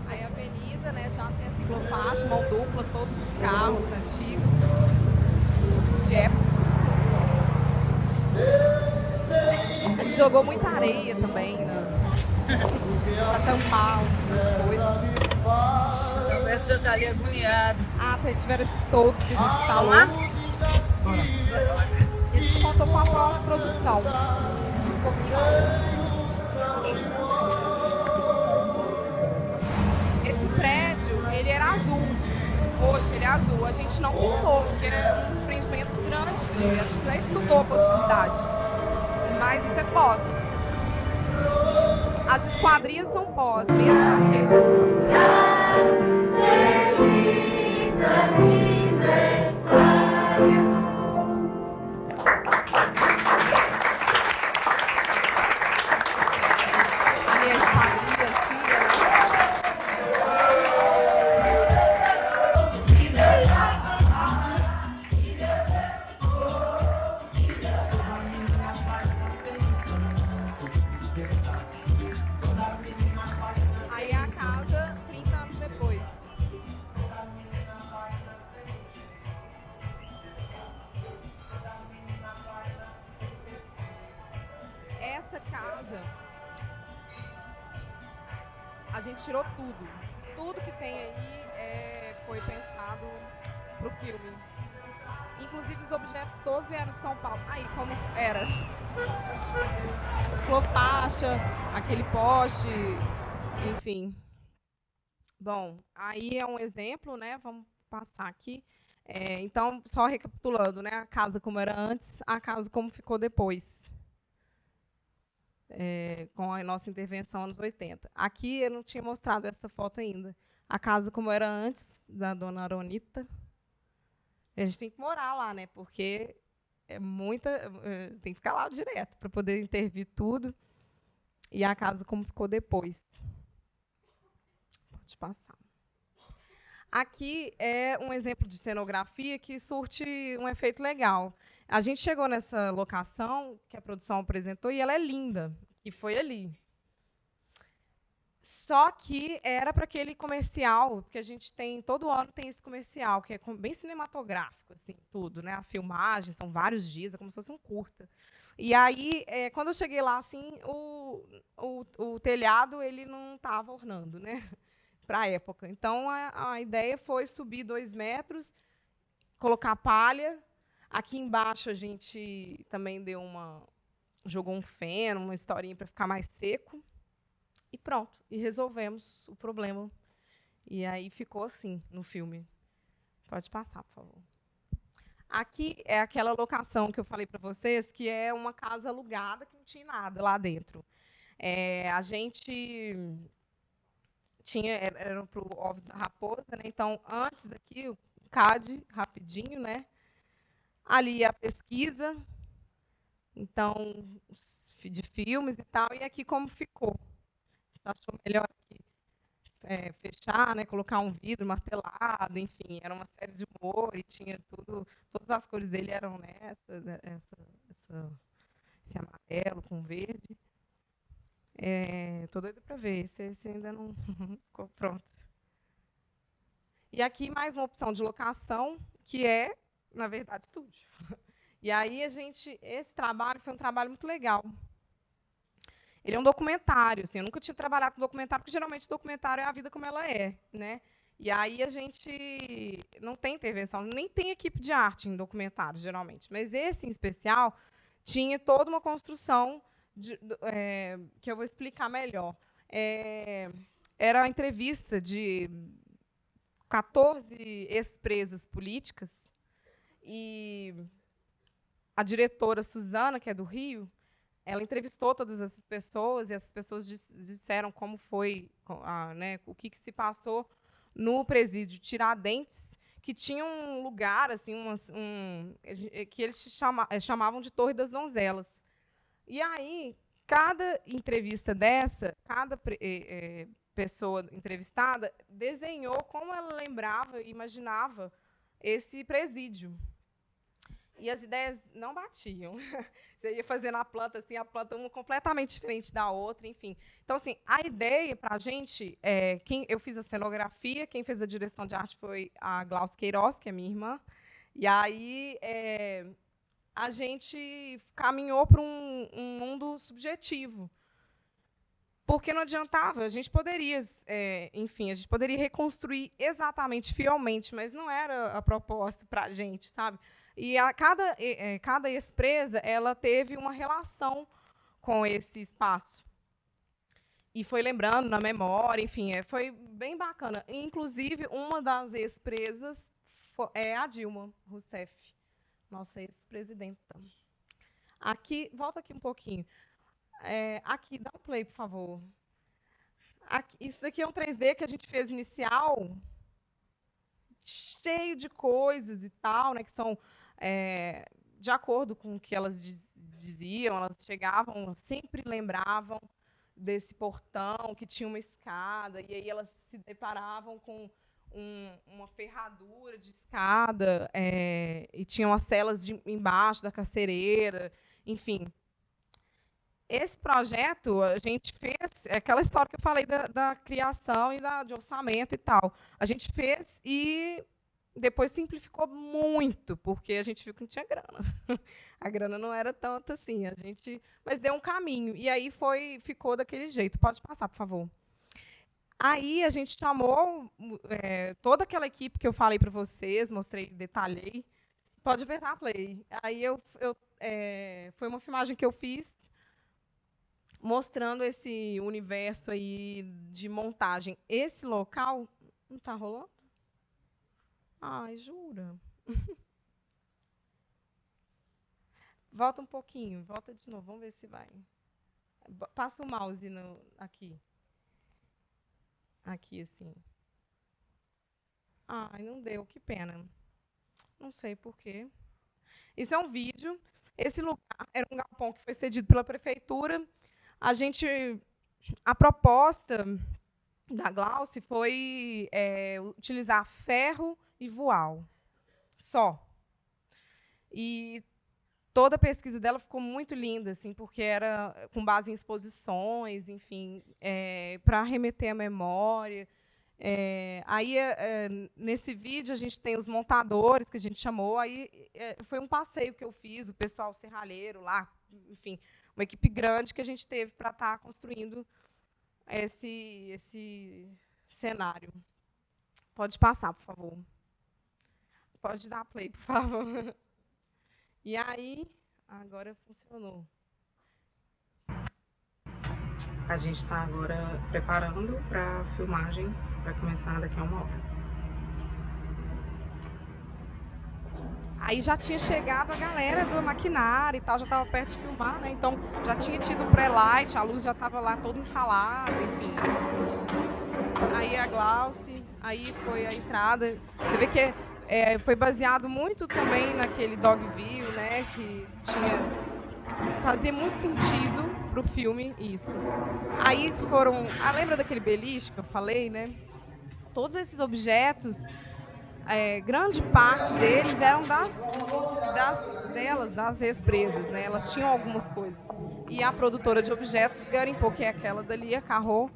Speaker 2: Aí a avenida, né, já tem a ciclofaixa, mão dupla, todos os carros antigos de época. A gente jogou muita areia também, né? Pra tampar as coisas. O Roberto já tá ali agoniado. Tiveram esses toldos que a gente instalou. E a gente contou com a pós-produção. Esse prédio, ele era azul. Hoje ele é azul. A gente não pintou, porque é um empreendimento grande. A gente já estudou a possibilidade. Mas isso é pós. As esquadrias são pós, menos ali a esquadria antiga. Aí a casa, 30 anos depois. Essa casa, a gente tirou tudo. Tudo que tem aí foi pensado para o filme. Inclusive, os objetos todos vieram de São Paulo. Aí, como era? A ciclofaixa, aquele poste, enfim. Bom, aí é um exemplo, né? Vamos passar aqui. Então, só recapitulando, né? A casa como era antes, a casa como ficou depois. Com a nossa intervenção anos 80. Aqui eu não tinha mostrado essa foto ainda. A casa como era antes, da dona Aronita. A gente tem que morar lá, né? Porque é muita. Tem que ficar lá direto para poder intervir tudo. E a casa como ficou depois. Pode passar. Aqui é um exemplo de cenografia que surte um efeito legal. A gente chegou nessa locação que a produção apresentou e ela é linda, e foi ali. Só que era para aquele comercial, porque a gente tem, todo ano tem esse comercial, que é bem cinematográfico, assim, tudo, né? A filmagem, são vários dias, é como se fosse um curta. E aí, quando eu cheguei lá, assim, o telhado ele não estava ornando, né? Para a época. Então, a ideia foi subir 2 metros, colocar palha. Aqui embaixo a gente também jogou um feno, uma historinha para ficar mais seco. E pronto, e resolvemos o problema. E aí ficou assim no filme. Pode passar, por favor. Aqui é aquela locação que eu falei para vocês, que é uma casa alugada que não tinha nada lá dentro. A gente era para o Ovos da Raposa, né? Então, antes daqui, o CAD, rapidinho, né? Ali a pesquisa, então, de filmes e tal, e aqui como ficou. Achou melhor aqui fechar, né, colocar um vidro martelado, enfim, era uma série de humor e tinha tudo, todas as cores dele eram esse amarelo com verde. Tô doida para ver, esse ainda não ficou pronto. E aqui mais uma opção de locação, que é, na verdade, estúdio. E aí esse trabalho foi um trabalho muito legal. Ele é um documentário, assim, eu nunca tinha trabalhado com documentário, porque geralmente documentário é a vida como ela é, né? E aí a gente não tem intervenção, nem tem equipe de arte em documentário, geralmente. Mas esse, em especial, tinha toda uma construção que eu vou explicar melhor. Era a entrevista de 14 ex-presas políticas, e a diretora Suzana, que é do Rio, ela entrevistou todas essas pessoas, e essas pessoas disseram como foi, né, o que se passou no presídio Tiradentes, que tinha um lugar assim, que eles chamavam de Torre das Donzelas. E aí, cada entrevista dessa, cada pessoa entrevistada desenhou como ela lembrava e imaginava esse presídio. E as ideias não batiam. Você ia fazendo a planta assim, a planta uma completamente diferente da outra, enfim. Então, assim, a ideia para a gente, eu fiz a cenografia, quem fez a direção de arte foi a Glaucia Queiroz, que é minha irmã. E aí a gente caminhou para um mundo subjetivo. Porque não adiantava, a gente poderia, enfim, a gente poderia reconstruir exatamente, fielmente, mas não era a proposta para a gente, sabe? E cada ex-presa, ela teve uma relação com esse espaço. E foi lembrando na memória, enfim, foi bem bacana. Inclusive, uma das ex-presas é a Dilma Rousseff, nossa ex-presidenta. Aqui, volta aqui um pouquinho. Aqui, dá um play, por favor. Isso daqui é um 3D que a gente fez inicial, cheio de coisas e tal, né, que são de acordo com o que elas diziam, elas chegavam, sempre lembravam desse portão que tinha uma escada, e aí elas se deparavam com uma ferradura de escada, e tinham as celas embaixo da carcereira, enfim. Esse projeto, a gente fez, aquela história que eu falei da criação e de orçamento e tal. A gente fez e depois simplificou muito, porque a gente viu que não tinha grana. A grana não era tanto assim, mas deu um caminho. E aí ficou daquele jeito. Pode passar, por favor. Aí a gente chamou toda aquela equipe que eu falei para vocês, mostrei, detalhei. Pode apertar play. Aí foi uma filmagem que eu fiz, mostrando esse universo aí de montagem. Esse local não está rolando? Ai, jura? Volta um pouquinho, volta de novo, vamos ver se vai. Passa o mouse aqui. Aqui, assim. Ai, não deu, que pena. Não sei por quê. Isso é um vídeo. Esse lugar era um galpão que foi cedido pela prefeitura. A proposta da Glaucia foi utilizar ferro e voal, só. E toda a pesquisa dela ficou muito linda, assim, porque era com base em exposições, enfim, para remeter à memória. Aí, nesse vídeo, a gente tem os montadores, que a gente chamou, aí foi um passeio que eu fiz, o pessoal serralheiro lá, enfim, uma equipe grande que a gente teve para estar construindo esse cenário. Pode passar, por favor. Pode dar play, por favor. E aí, agora funcionou.
Speaker 18: A gente está agora preparando para a filmagem, vai começar daqui a 1 hora.
Speaker 2: Aí já tinha chegado a galera do maquinário e tal, já estava perto de filmar, né? Então já tinha tido o pré-light, a luz já estava lá toda instalada, enfim. Aí a Glaucia, aí foi a entrada. Você vê que foi baseado muito também naquele Dogville, né? Que fazia muito sentido para o filme isso. Aí lembra daquele beliche que eu falei, né? Todos esses objetos, grande parte deles eram das ex-presas, né? Elas tinham algumas coisas. e a produtora de objetos garimpou, que é aquela dali, a Carro,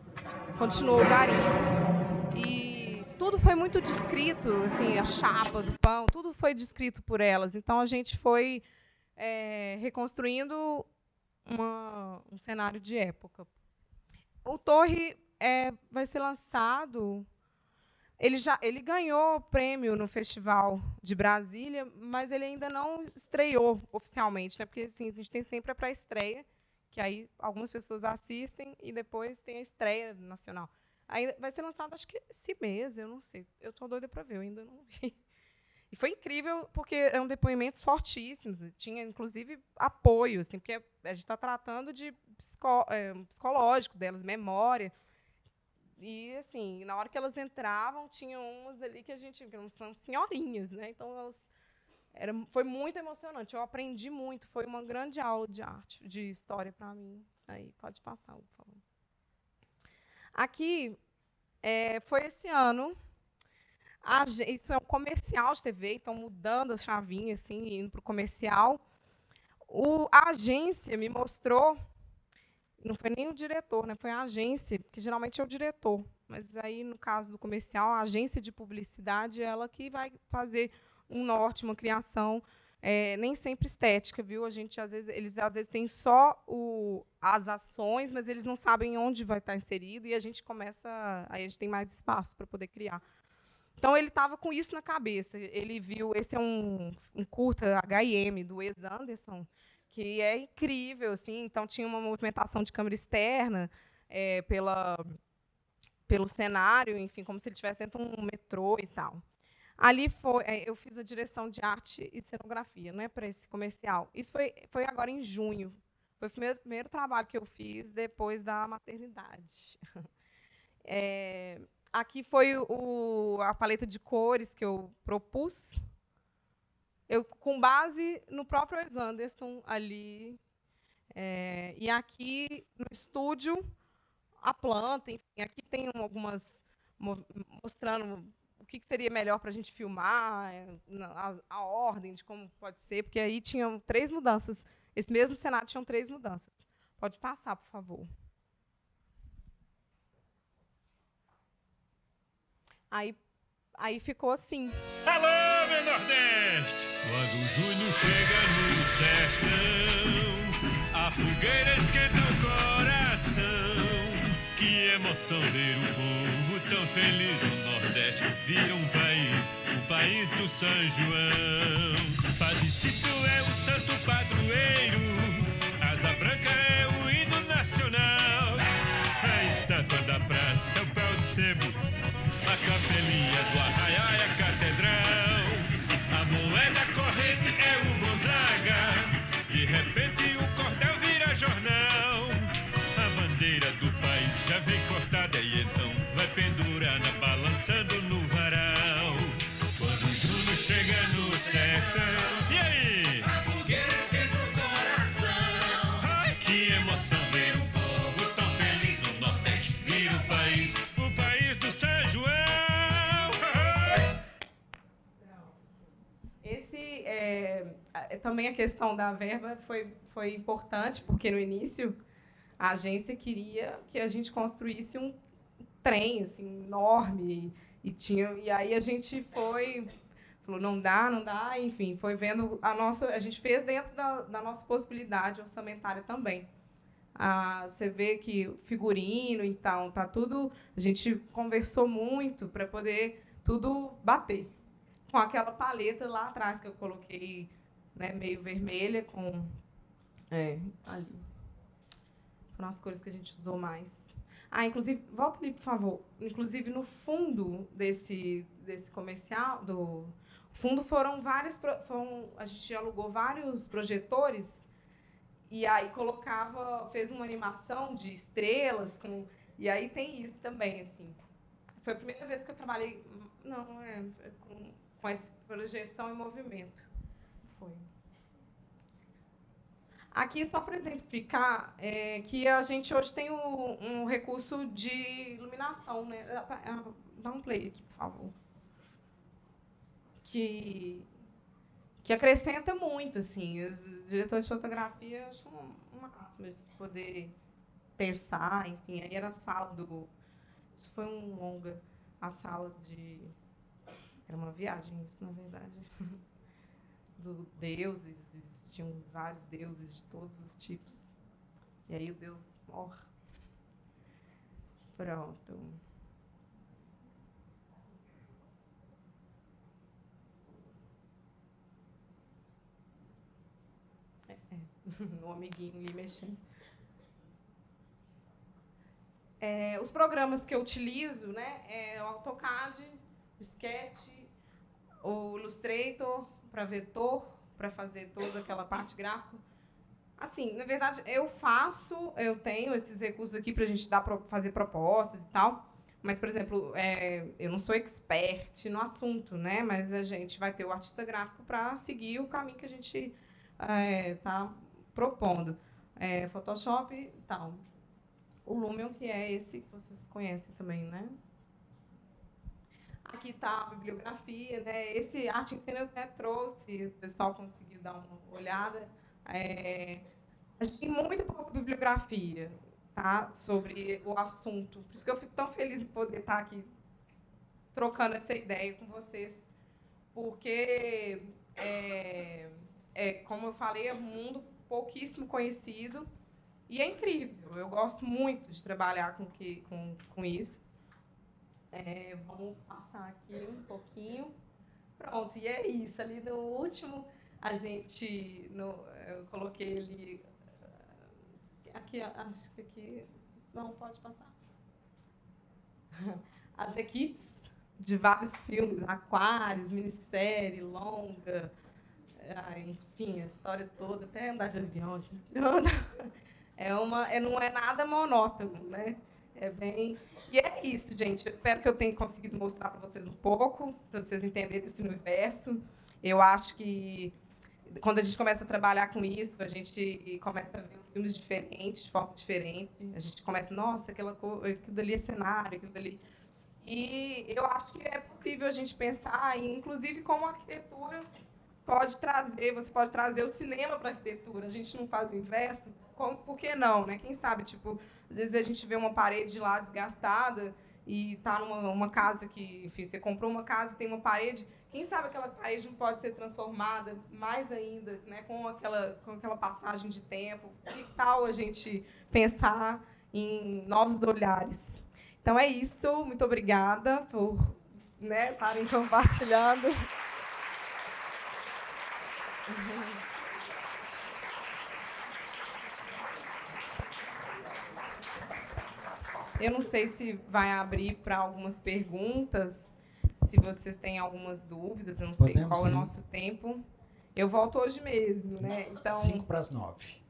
Speaker 2: continuou o garimpo. E tudo foi muito descrito, assim, a chapa do pão, tudo foi descrito por elas. Então, a gente foi reconstruindo um cenário de época. O Torre vai ser lançado... Ele ganhou prêmio no Festival de Brasília, mas ele ainda não estreou oficialmente, né? Porque assim, a gente tem sempre a pré-estreia, que aí algumas pessoas assistem, e depois tem a estreia nacional. Aí vai ser lançado, acho que esse mês, eu não sei. Eu estou doida para ver, eu ainda não vi. E foi incrível, porque eram depoimentos fortíssimos, tinha, inclusive, apoio, assim, porque a gente está tratando de psicológico delas, memória. E, assim, na hora que elas entravam, tinha umas ali que são senhorinhas, né? Então, foi muito emocionante. Eu aprendi muito. Foi uma grande aula de arte, de história para mim. Aí, pode passar, por favor. Aqui, foi esse ano. Isso é um comercial de TV, então, mudando as chavinhas, assim, indo para o comercial. A agência me mostrou... Não foi nem o diretor, né? Foi a agência, que geralmente é o diretor. Mas aí, no caso do comercial, a agência de publicidade, ela que vai fazer um norte, uma criação, nem sempre estética, viu? Eles às vezes têm só as ações, mas eles não sabem onde vai estar inserido, e a gente aí a gente tem mais espaço para poder criar. Então, ele estava com isso na cabeça. Ele viu, esse é um curta H&M, do Wes Anderson, que é incrível, assim. Então tinha uma movimentação de câmera externa pelo cenário, enfim, como se ele estivesse dentro de um metrô e tal. Ali eu fiz a direção de arte e cenografia, né, para esse comercial. Isso foi agora em junho. Foi o primeiro trabalho que eu fiz depois da maternidade. Aqui foi a paleta de cores que eu propus. Com base no próprio Wes Anderson ali. E aqui no estúdio, a planta, enfim, aqui tem algumas mostrando o que seria melhor para a gente filmar, a ordem de como pode ser, porque aí tinham 3 mudanças. Esse mesmo cenário tinha 3 mudanças. Pode passar, por favor. Aí ficou assim.
Speaker 20: Alô, meu Nordeste! Quando o junho chega no sertão, a fogueira esquenta o coração. Que emoção ver o povo tão feliz no Nordeste. Vira um país do São João. Padre Cício é o santo padroeiro, Asa Branca é o hino nacional. A estátua da praça, o pau de sebo, a capelinha do Arraiá é a catedral. A moeda corrente é o Gonzaga. De repente o cordel vira jornal. A bandeira do país já vem cortada e então vai pendurada, balançando no varal. Quando o Juno chega no sertão, e aí? A fogueira esquenta o coração. Ai, que emoção ver o povo tão feliz no Nordeste. Vira o país do São João.
Speaker 2: Também a questão da verba foi importante, porque no início a agência queria que a gente construísse um trem assim, enorme, e aí a gente falou, não dá, enfim, foi vendo a gente fez dentro da nossa possibilidade orçamentária também. Você vê que o figurino, então, tá tudo, a gente conversou muito para poder tudo bater. Com aquela paleta lá atrás que eu coloquei, né, meio vermelha, ali. Foram as cores que a gente usou mais. Inclusive, volta ali, por favor. Inclusive, no fundo desse comercial, fundo foram a gente alugou vários projetores, e aí fez uma animação de estrelas, e aí tem isso também, assim. Foi a primeira vez que eu trabalhei, com essa projeção em movimento. Foi. Aqui, só para exemplificar, que a gente hoje tem um recurso de iluminação, né? Dá um play aqui, por favor. Que que acrescenta muito, assim. Os diretores de fotografia acham uma máxima de poder pensar, enfim. Aí era a sala do... Isso foi um longa, a sala de... Era uma viagem, isso, na verdade. Do deuses, existiam vários deuses de todos os tipos. E aí o deus morre. Pronto. O amiguinho ali mexendo. Os programas que eu utilizo, né, é o AutoCAD, o Sketch, o Illustrator para vetor, para fazer toda aquela parte gráfica. Assim, na verdade, eu tenho esses recursos aqui para a gente fazer propostas e tal, mas, por exemplo, eu não sou expert no assunto, né, mas a gente vai ter o artista gráfico para seguir o caminho que a gente está propondo. Photoshop e tal. O Lumion, que é esse que vocês conhecem também, né? Aqui está a bibliografia, né? Esse Arte em Cena eu até trouxe, o pessoal conseguiu dar uma olhada. A gente tem muito pouca bibliografia, tá? Sobre o assunto. Por isso que eu fico tão feliz de poder estar aqui trocando essa ideia com vocês, porque, como eu falei, é um mundo pouquíssimo conhecido e é incrível. Eu gosto muito de trabalhar com isso. Vamos passar aqui um pouquinho. Pronto, e é isso. Ali no último, eu coloquei ali... Aqui, acho que aqui... Não, pode passar. As equipes de vários filmes, Aquários, minissérie, longa, enfim, a história toda, até andar de avião, gente. Não é nada monótono, né? E é isso, gente. Eu espero que eu tenha conseguido mostrar para vocês um pouco, para vocês entenderem esse universo. Eu acho que quando a gente começa a trabalhar com isso, a gente começa a ver os filmes diferentes, de forma diferente. A gente começa, nossa, aquilo dali é cenário, aquilo dali... E eu acho que é possível a gente pensar, inclusive, como a arquitetura você pode trazer o cinema para a arquitetura. A gente não faz o inverso, por que não, né? Quem sabe, tipo, às vezes a gente vê uma parede lá desgastada e está numa casa que, enfim, você comprou uma casa e tem uma parede, quem sabe aquela parede não pode ser transformada mais ainda, né, com aquela passagem de tempo? Que tal a gente pensar em novos olhares? Então é isso, muito obrigada por estarem compartilhando. Eu não sei se vai abrir para algumas perguntas, se vocês têm algumas dúvidas, eu não sei qual é o nosso tempo. Eu volto hoje mesmo, né? Então,
Speaker 1: 8:55.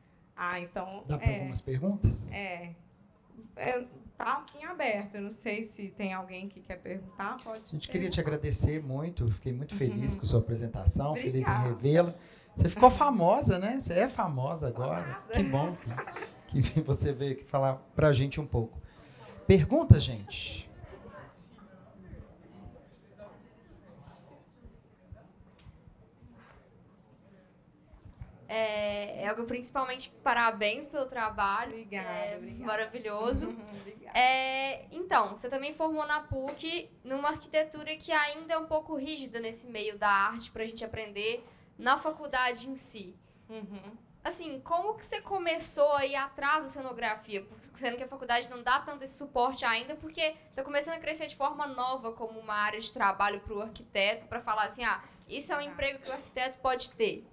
Speaker 2: Então...
Speaker 1: Dá para algumas perguntas?
Speaker 2: Tá em aberto, eu não sei se tem alguém que quer perguntar, pode.
Speaker 1: A gente queria te agradecer muito, fiquei muito feliz com a sua apresentação,
Speaker 2: Obrigada.
Speaker 1: Feliz em revê-la. Você ficou famosa, né? Você é famosa agora. Que bom que você veio aqui falar para a gente um pouco. Pergunta, gente?
Speaker 21: Elga, principalmente parabéns pelo trabalho.
Speaker 2: Obrigada.
Speaker 21: Maravilhoso.
Speaker 2: Obrigada.
Speaker 21: Então, você também formou na PUC numa arquitetura que ainda é um pouco rígida nesse meio da arte para a gente aprender na faculdade em si. Assim, como que você começou a ir atrás da cenografia? Sendo que a faculdade não dá tanto esse suporte ainda, porque está começando a crescer de forma nova como uma área de trabalho para o arquiteto, para falar assim, isso é um emprego que o arquiteto pode ter.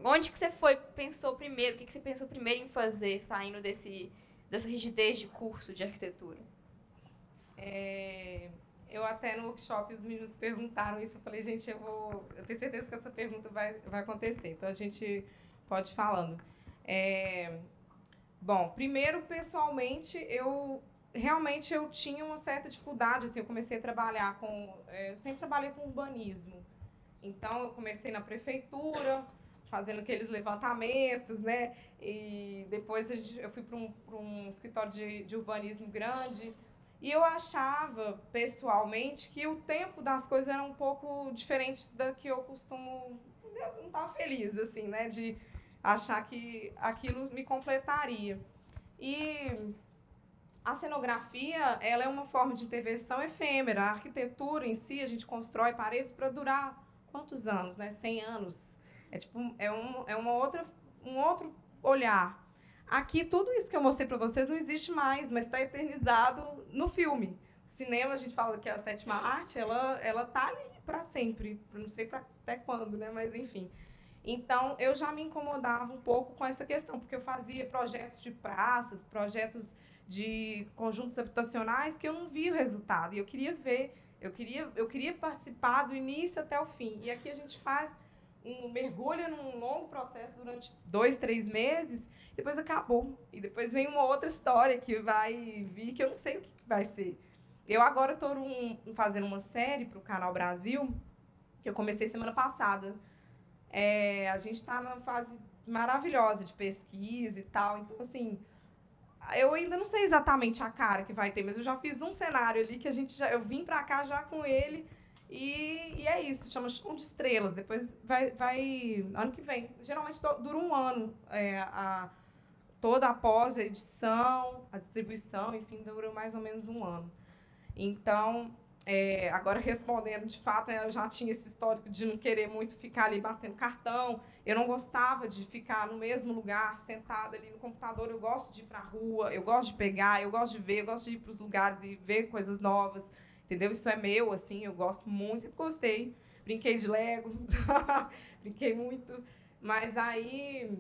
Speaker 21: Onde que você pensou primeiro? O que você pensou primeiro em fazer, saindo dessa rigidez de curso de arquitetura?
Speaker 2: Eu até no workshop, os meninos perguntaram isso, eu falei, gente, eu tenho certeza que essa pergunta vai acontecer, então a gente pode ir falando. Bom, primeiro, pessoalmente, eu tinha uma certa dificuldade, assim, eu comecei a trabalhar eu sempre trabalhei com urbanismo, então eu comecei na prefeitura, fazendo aqueles levantamentos, né, e depois eu fui para um escritório de urbanismo grande, e eu achava, pessoalmente, que o tempo das coisas era um pouco diferente da que eu costumo eu não estava feliz, assim, né, de achar que aquilo me completaria. E a cenografia, ela é uma forma de intervenção efêmera. A arquitetura em si, a gente constrói paredes para durar quantos anos, né? 100 anos. É tipo um outro olhar. Aqui, tudo isso que eu mostrei para vocês não existe mais, mas está eternizado no filme. O cinema, a gente fala que é a sétima arte, ela tá ali para sempre. Não sei até quando, né? Mas, enfim. Então, eu já me incomodava um pouco com essa questão, porque eu fazia projetos de praças, projetos de conjuntos habitacionais que eu não via o resultado. E eu queria ver, eu queria participar do início até o fim. E aqui a gente mergulha num longo processo durante 2, 3 meses, e depois acabou. E depois vem uma outra história que vai vir, que eu não sei o que vai ser. Eu agora estou fazendo uma série para o Canal Brasil, que eu comecei semana passada. A gente está numa fase maravilhosa de pesquisa e tal. Então, assim, eu ainda não sei exatamente a cara que vai ter, mas eu já fiz um cenário ali que eu vim para cá já com ele. E é isso, chama Chão de Estrelas. Depois vai ano que vem. Geralmente dura um ano. Toda a pós-edição, a distribuição, enfim, dura mais ou menos um ano. Então, agora respondendo, de fato, eu já tinha esse histórico de não querer muito ficar ali batendo cartão. Eu não gostava de ficar no mesmo lugar, sentada ali no computador. Eu gosto de ir para a rua, eu gosto de pegar, eu gosto de ver, eu gosto de ir para os lugares e ver coisas novas. Entendeu? Isso é meu, assim, eu gosto muito, sempre gostei. Brinquei de Lego, brinquei muito. Mas aí,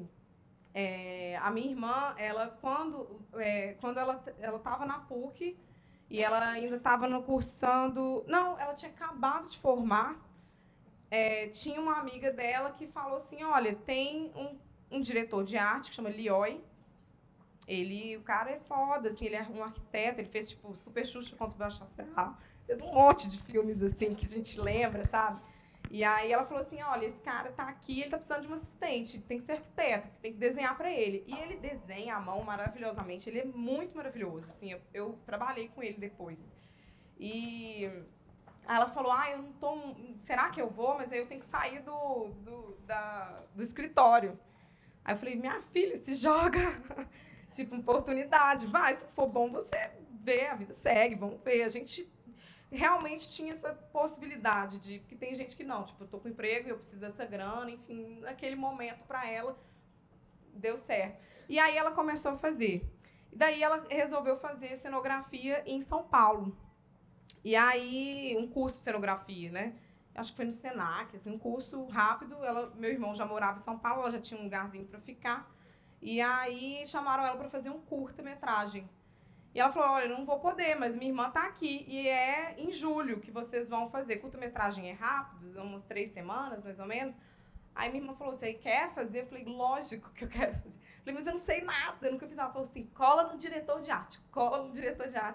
Speaker 2: a minha irmã, quando ela estava na PUC, e ela ainda estava cursando... Não, ela tinha acabado de formar. Tinha uma amiga dela que falou assim, olha, tem um diretor de arte que chama Lioy. O cara é foda, assim, ele é um arquiteto, ele fez, tipo, Super Xuxa contra o Baixo Astral. Fez um monte de filmes, assim, que a gente lembra, sabe? E aí ela falou assim, olha, esse cara tá aqui, ele tá precisando de um assistente, tem que ser arquiteto, tem que desenhar para ele. E ele desenha à mão maravilhosamente, ele é muito maravilhoso, assim, eu trabalhei com ele depois. E aí ela falou, eu não tô... Será que eu vou? Mas aí eu tenho que sair do escritório. Aí eu falei, minha filha, se joga... Tipo, oportunidade, vai, se for bom, você vê, a vida segue, vamos ver. A gente realmente tinha essa possibilidade porque tem gente que não, tipo, eu tô com emprego, eu preciso dessa grana, enfim, naquele momento para ela deu certo. E aí ela começou a fazer. E daí ela resolveu fazer cenografia em São Paulo. E aí, um curso de cenografia, né? Acho que foi no Senac, assim, um curso rápido. Meu irmão já morava em São Paulo, ela já tinha um lugarzinho para ficar. E aí chamaram ela para fazer um curta-metragem. E ela falou, olha, eu não vou poder, mas minha irmã está aqui. E é em julho que vocês vão fazer. Curta-metragem é rápido, umas 3 semanas, mais ou menos. Aí minha irmã falou, você quer fazer? Eu falei, lógico que eu quero fazer. Eu falei, mas eu não sei nada, eu nunca fiz nada. Ela falou assim, cola no diretor de arte,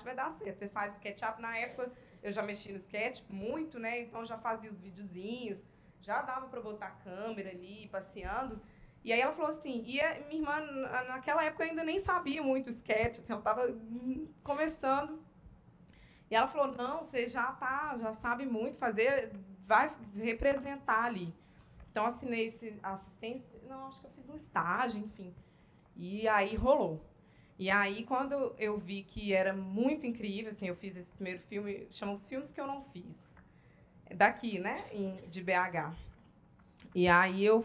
Speaker 2: vai dar certo. Você faz SketchUp. Na época, eu já mexi no sketch muito, né? Então, já fazia os videozinhos, já dava para botar a câmera ali, passeando. E aí ela falou assim, e a minha irmã, naquela época, ainda nem sabia muito sketch, assim, ela estava começando. E ela falou, não, você já sabe muito fazer, vai representar ali. Então, assinei esse assistência, não, acho que eu fiz um estágio, enfim. E aí rolou. E aí, quando eu vi que era muito incrível, assim, eu fiz esse primeiro filme, chama Os Filmes que Eu Não Fiz. Daqui, né, de BH. E aí eu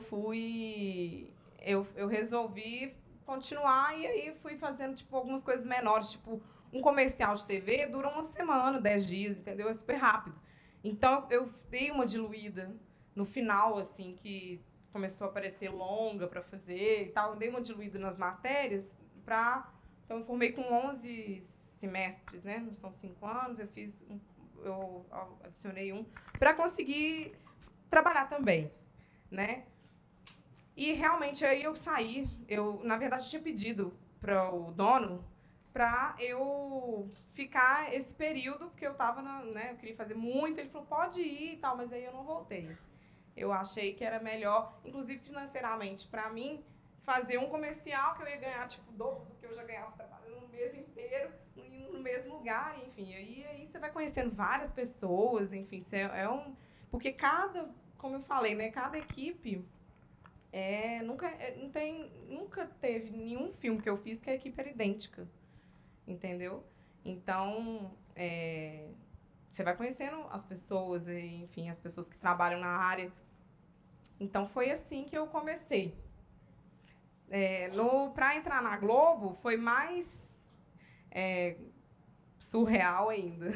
Speaker 2: resolvi continuar e aí fui fazendo tipo algumas coisas menores, tipo um comercial de TV dura uma semana, 10 dias, entendeu? É super rápido. Então eu dei uma diluída no final, assim, que começou a aparecer longa para fazer e tal, eu dei uma diluída nas matérias então eu formei com 11 semestres, né? Não são 5 anos, eu adicionei um para conseguir trabalhar também. Né? E realmente aí eu saí, na verdade tinha pedido para o dono para eu ficar esse período, porque eu estava, né, eu queria fazer muito, ele falou, pode ir e tal, mas aí eu não voltei. Eu achei que era melhor, inclusive financeiramente, para mim, fazer um comercial que eu ia ganhar tipo o dobro do que eu já ganhava trabalhando no mês inteiro, no mesmo lugar, enfim. Aí você vai conhecendo várias pessoas, enfim, porque cada como eu falei, né, cada equipe nunca teve nenhum filme que eu fiz que a equipe era idêntica, entendeu? Então, você vai conhecendo as pessoas, enfim, as pessoas que trabalham na área. Então, foi assim que eu comecei. Para entrar na Globo, foi mais surreal ainda.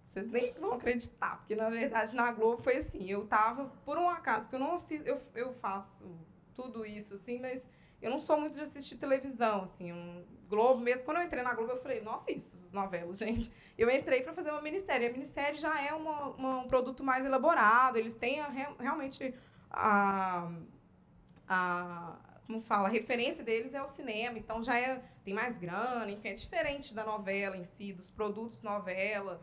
Speaker 2: Vocês nem vão acreditar, porque, na verdade, na Globo foi assim, eu estava, por um acaso, porque eu não assisto, eu faço tudo isso, assim, mas eu não sou muito de assistir televisão, assim, Globo mesmo. Quando eu entrei na Globo, eu falei, não assisto essas novelas, gente. Eu entrei para fazer uma minissérie. A minissérie já é um produto mais elaborado, eles têm realmente como fala, a referência deles é o cinema, então tem mais grana, enfim, é diferente da novela em si, dos produtos novela,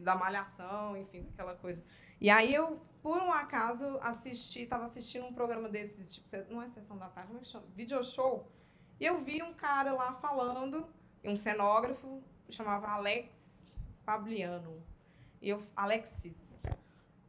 Speaker 2: da malhação, enfim, aquela coisa. E aí eu, por um acaso, estava assistindo um programa desses, tipo, não é Sessão da Tarde, como é que chama? Video show. E eu vi um cara lá falando, um cenógrafo, chamava Alex Fabliano. Alexis.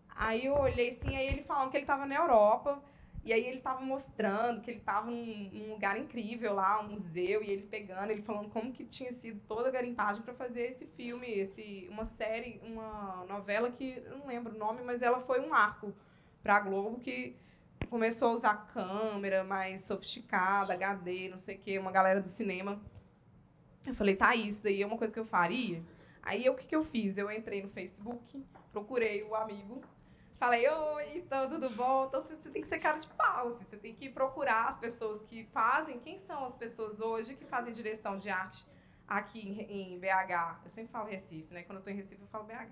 Speaker 2: Aí eu olhei assim, aí ele falando que ele estava na Europa, e aí ele estava mostrando que ele estava num lugar incrível lá, um museu, e ele falando como que tinha sido toda a garimpagem para fazer esse filme, uma série, uma novela que eu não lembro o nome, mas ela foi um marco para a Globo, que começou a usar câmera mais sofisticada, HD, não sei o quê, uma galera do cinema. Eu falei, tá, isso daí é uma coisa que eu faria. Aí o que eu fiz? Eu entrei no Facebook, procurei o amigo, falei, oi, então, tudo bom? Então, você tem que ser cara de pau, assim, você tem que procurar as pessoas que fazem. Quem são as pessoas hoje que fazem direção de arte aqui em BH? Eu sempre falo Recife, né? Quando eu estou em Recife, eu falo BH.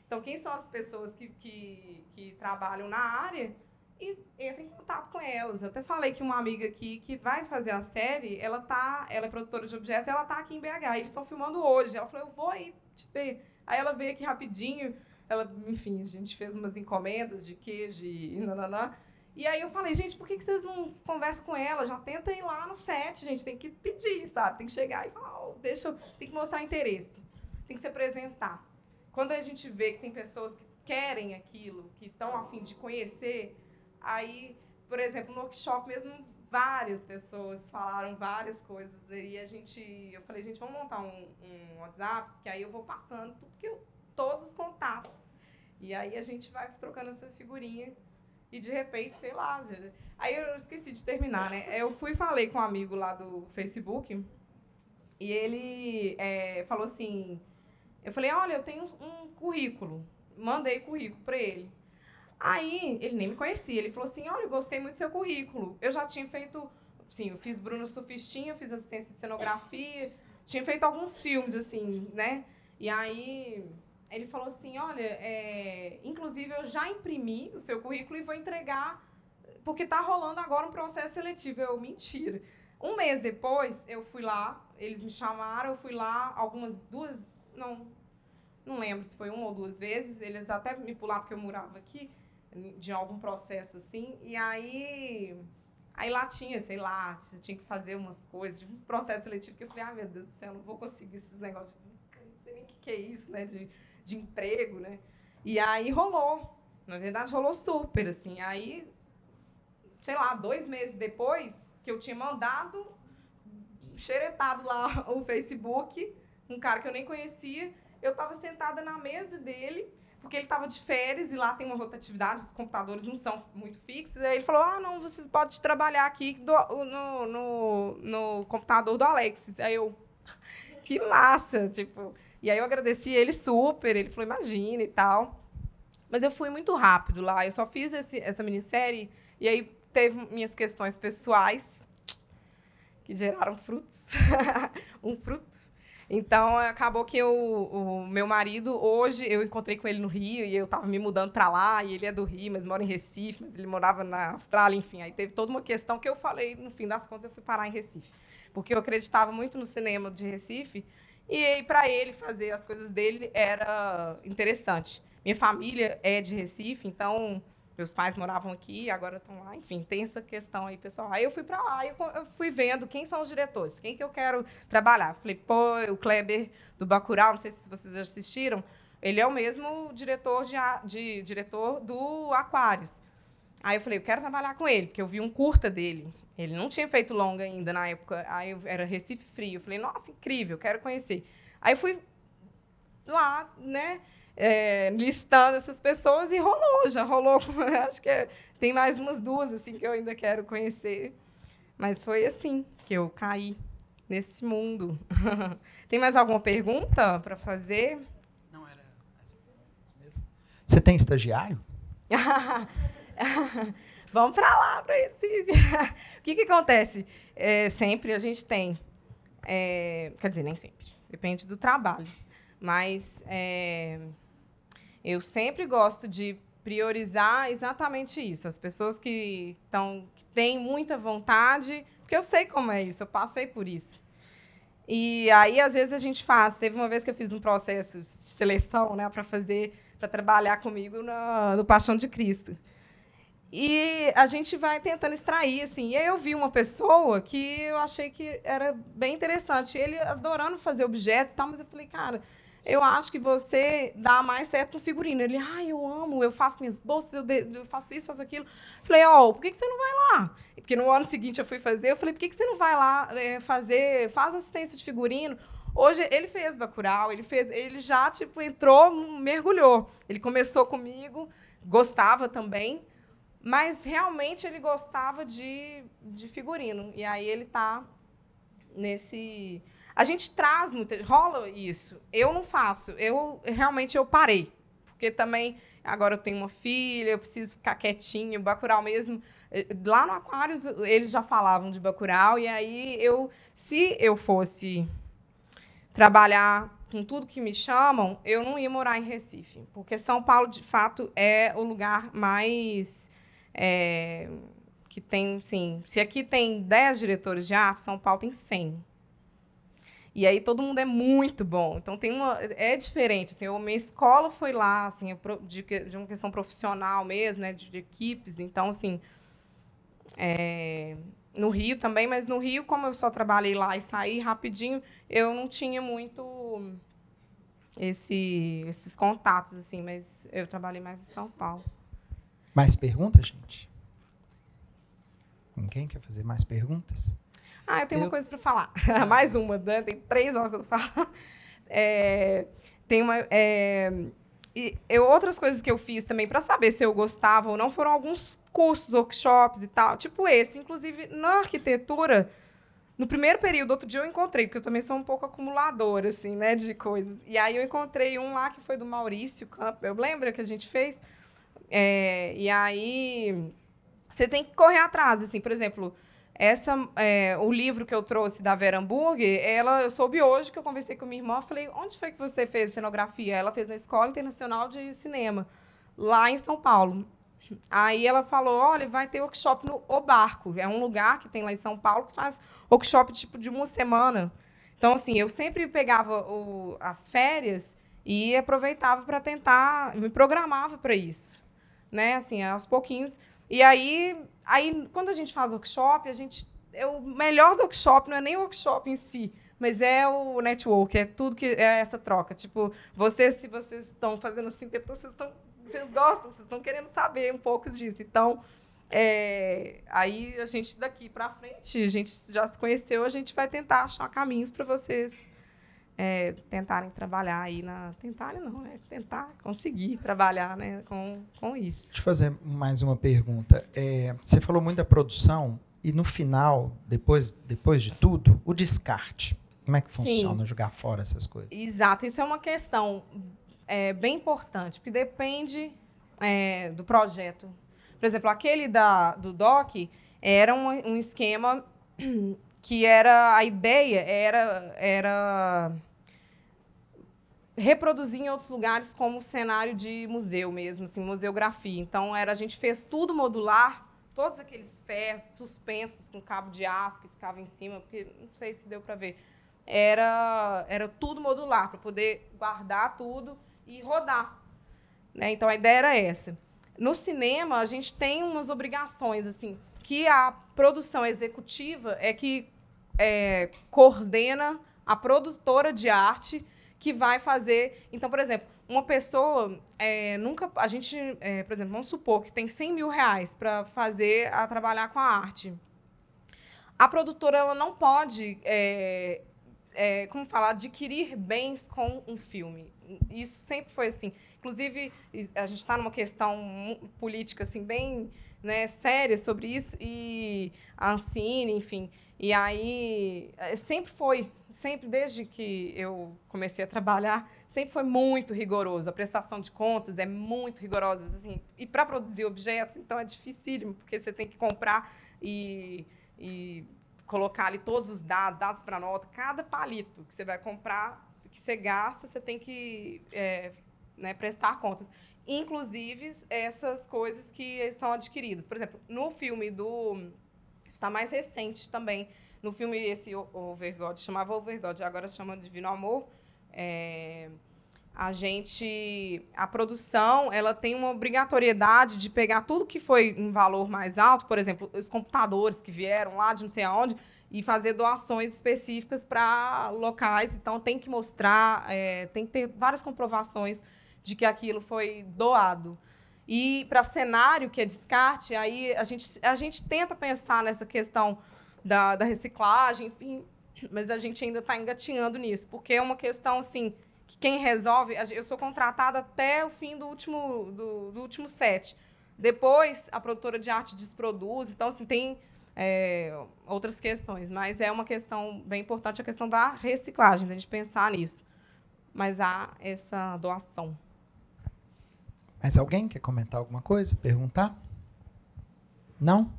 Speaker 2: Então, quem são as pessoas que trabalham na área? E entra em contato com elas. Eu até falei que uma amiga aqui que vai fazer a série, ela é produtora de objetos, ela está aqui em BH, e eles estão filmando hoje. Ela falou, eu vou aí te ver. Aí ela veio aqui rapidinho. Enfim, a gente fez umas encomendas de queijo e nananá. E aí eu falei, gente, por que vocês não conversam com ela? Já tenta ir lá no set, gente, tem que pedir, sabe? Tem que chegar e falar, tem que mostrar interesse, tem que se apresentar. Quando a gente vê que tem pessoas que querem aquilo, que estão a fim de conhecer, aí, por exemplo, no workshop mesmo, várias pessoas falaram várias coisas. E eu falei, gente, vamos montar um WhatsApp, que aí eu vou passando todos os contatos. E aí a gente vai trocando essa figurinha e, de repente, sei lá... Aí eu esqueci de terminar, né? Eu fui e falei com um amigo lá do Facebook e ele falou assim... Eu falei, olha, eu tenho um currículo. Mandei currículo para ele. Aí, ele nem me conhecia. Ele falou assim, olha, eu gostei muito do seu currículo. Eu já tinha feito... Sim, eu fiz Bruno Sufistinha, eu fiz assistência de cenografia, tinha feito alguns filmes, assim, né? E aí... Ele falou assim, olha, inclusive eu já imprimi o seu currículo e vou entregar, porque está rolando agora um processo seletivo. Mentira. Um mês depois, eu fui lá, eles me chamaram, eu fui lá não lembro se foi uma ou duas vezes, eles até me pularam porque eu morava aqui, de algum processo assim, e aí lá tinha, sei lá, você tinha que fazer umas coisas, uns processos seletivos, que eu falei, meu Deus do céu, não vou conseguir esses negócios, não sei nem o que é isso, né, de emprego, né? E aí rolou. Na verdade, rolou super, assim. Aí, sei lá, 2 meses depois, que eu tinha mandado, xeretado lá o Facebook, um cara que eu nem conhecia, eu estava sentada na mesa dele, porque ele estava de férias, e lá tem uma rotatividade, os computadores não são muito fixos. Aí ele falou, não, você pode trabalhar aqui no computador do Alexis. Aí eu, que massa, tipo... E aí eu agradeci ele super, ele falou, imagina e tal. Mas eu fui muito rápido lá, eu só fiz essa minissérie, e aí teve minhas questões pessoais, que geraram frutos, um fruto. Então, acabou que o meu marido, hoje, eu encontrei com ele no Rio, e eu estava me mudando para lá, e ele é do Rio, mas mora em Recife, mas ele morava na Austrália, enfim. Aí teve toda uma questão que eu falei, no fim das contas, eu fui parar em Recife. Porque eu acreditava muito no cinema de Recife, e para ele fazer as coisas dele era interessante. Minha família é de Recife, então meus pais moravam aqui, agora estão lá. Enfim, tem essa questão aí, pessoal. Aí eu fui para lá, eu fui vendo quem são os diretores, quem que eu quero trabalhar. Falei, o Kleber do Bacurau, não sei se vocês já assistiram, Ele é o mesmo diretor diretor do Aquários. Aí eu falei, eu quero trabalhar com ele, porque eu vi um curta dele. Ele não tinha feito longa ainda na época. Aí era Recife Frio. Eu falei, nossa, incrível, quero conhecer. Aí eu fui lá, né, listando essas pessoas e já rolou. Acho que tem mais umas 2 assim, que eu ainda quero conhecer. Mas foi assim que eu caí nesse mundo. Tem mais alguma pergunta para fazer?
Speaker 1: Não, era mesmo. Você tem estagiário?
Speaker 2: Vamos para lá, para esse. O que acontece? Sempre a gente tem. Quer dizer, nem sempre. Depende do trabalho. Mas eu sempre gosto de priorizar exatamente isso. As pessoas que têm muita vontade, porque eu sei como é isso, eu passei por isso. E aí, às vezes, a gente faz. Teve uma vez que eu fiz um processo de seleção, né, para trabalhar comigo no Paixão de Cristo. E a gente vai tentando extrair, assim. E aí eu vi uma pessoa que eu achei que era bem interessante. Ele adorando fazer objetos e tal, mas eu falei, cara, eu acho que você dá mais certo no figurino. Ele, eu amo, eu faço minhas bolsas, eu faço isso, faço aquilo. Falei, por que você não vai lá? Porque no ano seguinte eu fui fazer, eu falei, por que você não vai lá faz assistência de figurino? Hoje, ele fez Bacurau, ele já, entrou, mergulhou. Ele começou comigo, gostava também, mas realmente ele gostava de figurino. E aí ele está nesse... A gente traz muito, rola isso. Eu não faço, realmente eu parei. Porque também, agora eu tenho uma filha, eu preciso ficar quietinho, Bacurau mesmo. Lá no Aquários, eles já falavam de Bacurau, e aí, se eu fosse trabalhar com tudo que me chamam, eu não ia morar em Recife. Porque São Paulo, de fato, é o lugar mais... que tem, sim, se aqui tem 10 diretores de arte, São Paulo tem 100. E aí todo mundo é muito bom. Então é diferente. Assim, minha escola foi lá, assim, de uma questão profissional mesmo, né, de equipes. Então, assim, no Rio também, mas no Rio, como eu só trabalhei lá e saí rapidinho, eu não tinha muito esses contatos, assim, mas eu trabalhei mais em São Paulo.
Speaker 1: Mais perguntas, gente? Ninguém quer fazer mais perguntas?
Speaker 2: Eu tenho uma coisa para falar. Mais uma, né? Tem 3 horas que eu estou falando. Outras coisas que eu fiz também para saber se eu gostava ou não foram alguns cursos, workshops e tal, tipo esse. Inclusive, na arquitetura, no primeiro período, outro dia eu encontrei, porque eu também sou um pouco acumuladora, assim, né, de coisas. E aí eu encontrei um lá que foi do Maurício Campbell. Lembra que a gente fez? E aí você tem que correr atrás, assim, por exemplo... o livro que eu trouxe da Vera Hamburger, eu soube hoje que eu conversei com minha irmã, falei, onde foi que você fez cenografia? Ela fez na Escola Internacional de Cinema, lá em São Paulo. Aí ela falou, olha, vai ter workshop no O Barco, é um lugar que tem lá em São Paulo que faz workshop tipo de uma semana. Então, assim, eu sempre pegava as férias e aproveitava para tentar, me programava para isso, né? Assim, aos pouquinhos. E aí, quando a gente faz workshop, o melhor do workshop não é nem o workshop em si, mas é o network, é tudo que é essa troca. Tipo, se vocês estão fazendo assim, vocês gostam, vocês estão querendo saber um pouco disso. Então, aí a gente daqui para frente, a gente já se conheceu, a gente vai tentar achar caminhos para vocês tentarem trabalhar aí tentar conseguir trabalhar, né, com isso.
Speaker 1: Deixa eu fazer mais uma pergunta. Você falou muito da produção e no final, depois de tudo, o descarte. Como é que funciona? Sim. Jogar fora essas coisas?
Speaker 2: Exato, isso é uma questão bem importante, porque depende do projeto. Por exemplo, aquele do DOC era um esquema que a ideia era reproduzir em outros lugares como cenário de museu mesmo, assim, museografia. Então, a gente fez tudo modular, todos aqueles ferros suspensos com cabo de aço que ficava em cima, porque não sei se deu para ver. Era tudo modular, para poder guardar tudo e rodar, né? Então, a ideia era essa. No cinema, a gente tem umas obrigações, assim, que a produção executiva é que coordena a produtora de arte que vai fazer... Então, por exemplo, uma pessoa nunca... A gente, por exemplo, vamos supor que tem 100 mil reais para trabalhar com a arte. A produtora ela não pode, adquirir bens com um filme. Isso sempre foi assim. Inclusive, a gente está numa questão política assim, bem, né, séria sobre isso, e a Ancine, enfim. E aí, sempre desde que eu comecei a trabalhar, sempre foi muito rigoroso. A prestação de contas é muito rigorosa. Assim, e para produzir objetos, então, é dificílimo, porque você tem que comprar e colocar ali todos os dados para nota. Cada palito que você vai comprar, que você gasta, você tem que prestar contas. Inclusive, essas coisas que são adquiridas. Por exemplo, no filme isso está mais recente também. No filme esse Overgod, chamava Overgod, agora chama de Divino Amor. A produção, ela tem uma obrigatoriedade de pegar tudo que foi um valor mais alto, por exemplo, os computadores que vieram lá de não sei aonde, e fazer doações específicas para locais. Então, tem que mostrar, tem que ter várias comprovações de que aquilo foi doado. E para cenário, que é descarte, aí a gente tenta pensar nessa questão da reciclagem, enfim, mas a gente ainda está engatinhando nisso, porque é uma questão assim, que quem resolve... Eu sou contratada até o fim do último set. Depois, a produtora de arte desproduz. Então, assim, tem outras questões, mas é uma questão bem importante, a questão da reciclagem, da gente pensar nisso. Mas há essa doação.
Speaker 1: Mais alguém quer comentar alguma coisa? Perguntar? Não?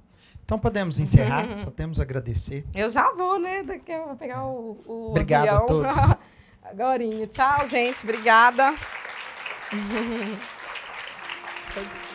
Speaker 1: Então podemos encerrar, só temos a agradecer.
Speaker 2: Eu já vou, né? Daqui eu vou pegar o
Speaker 1: Obrigado
Speaker 2: avião.
Speaker 1: a todos.
Speaker 2: Agorinha. Tchau, gente. Obrigada. Deixa eu...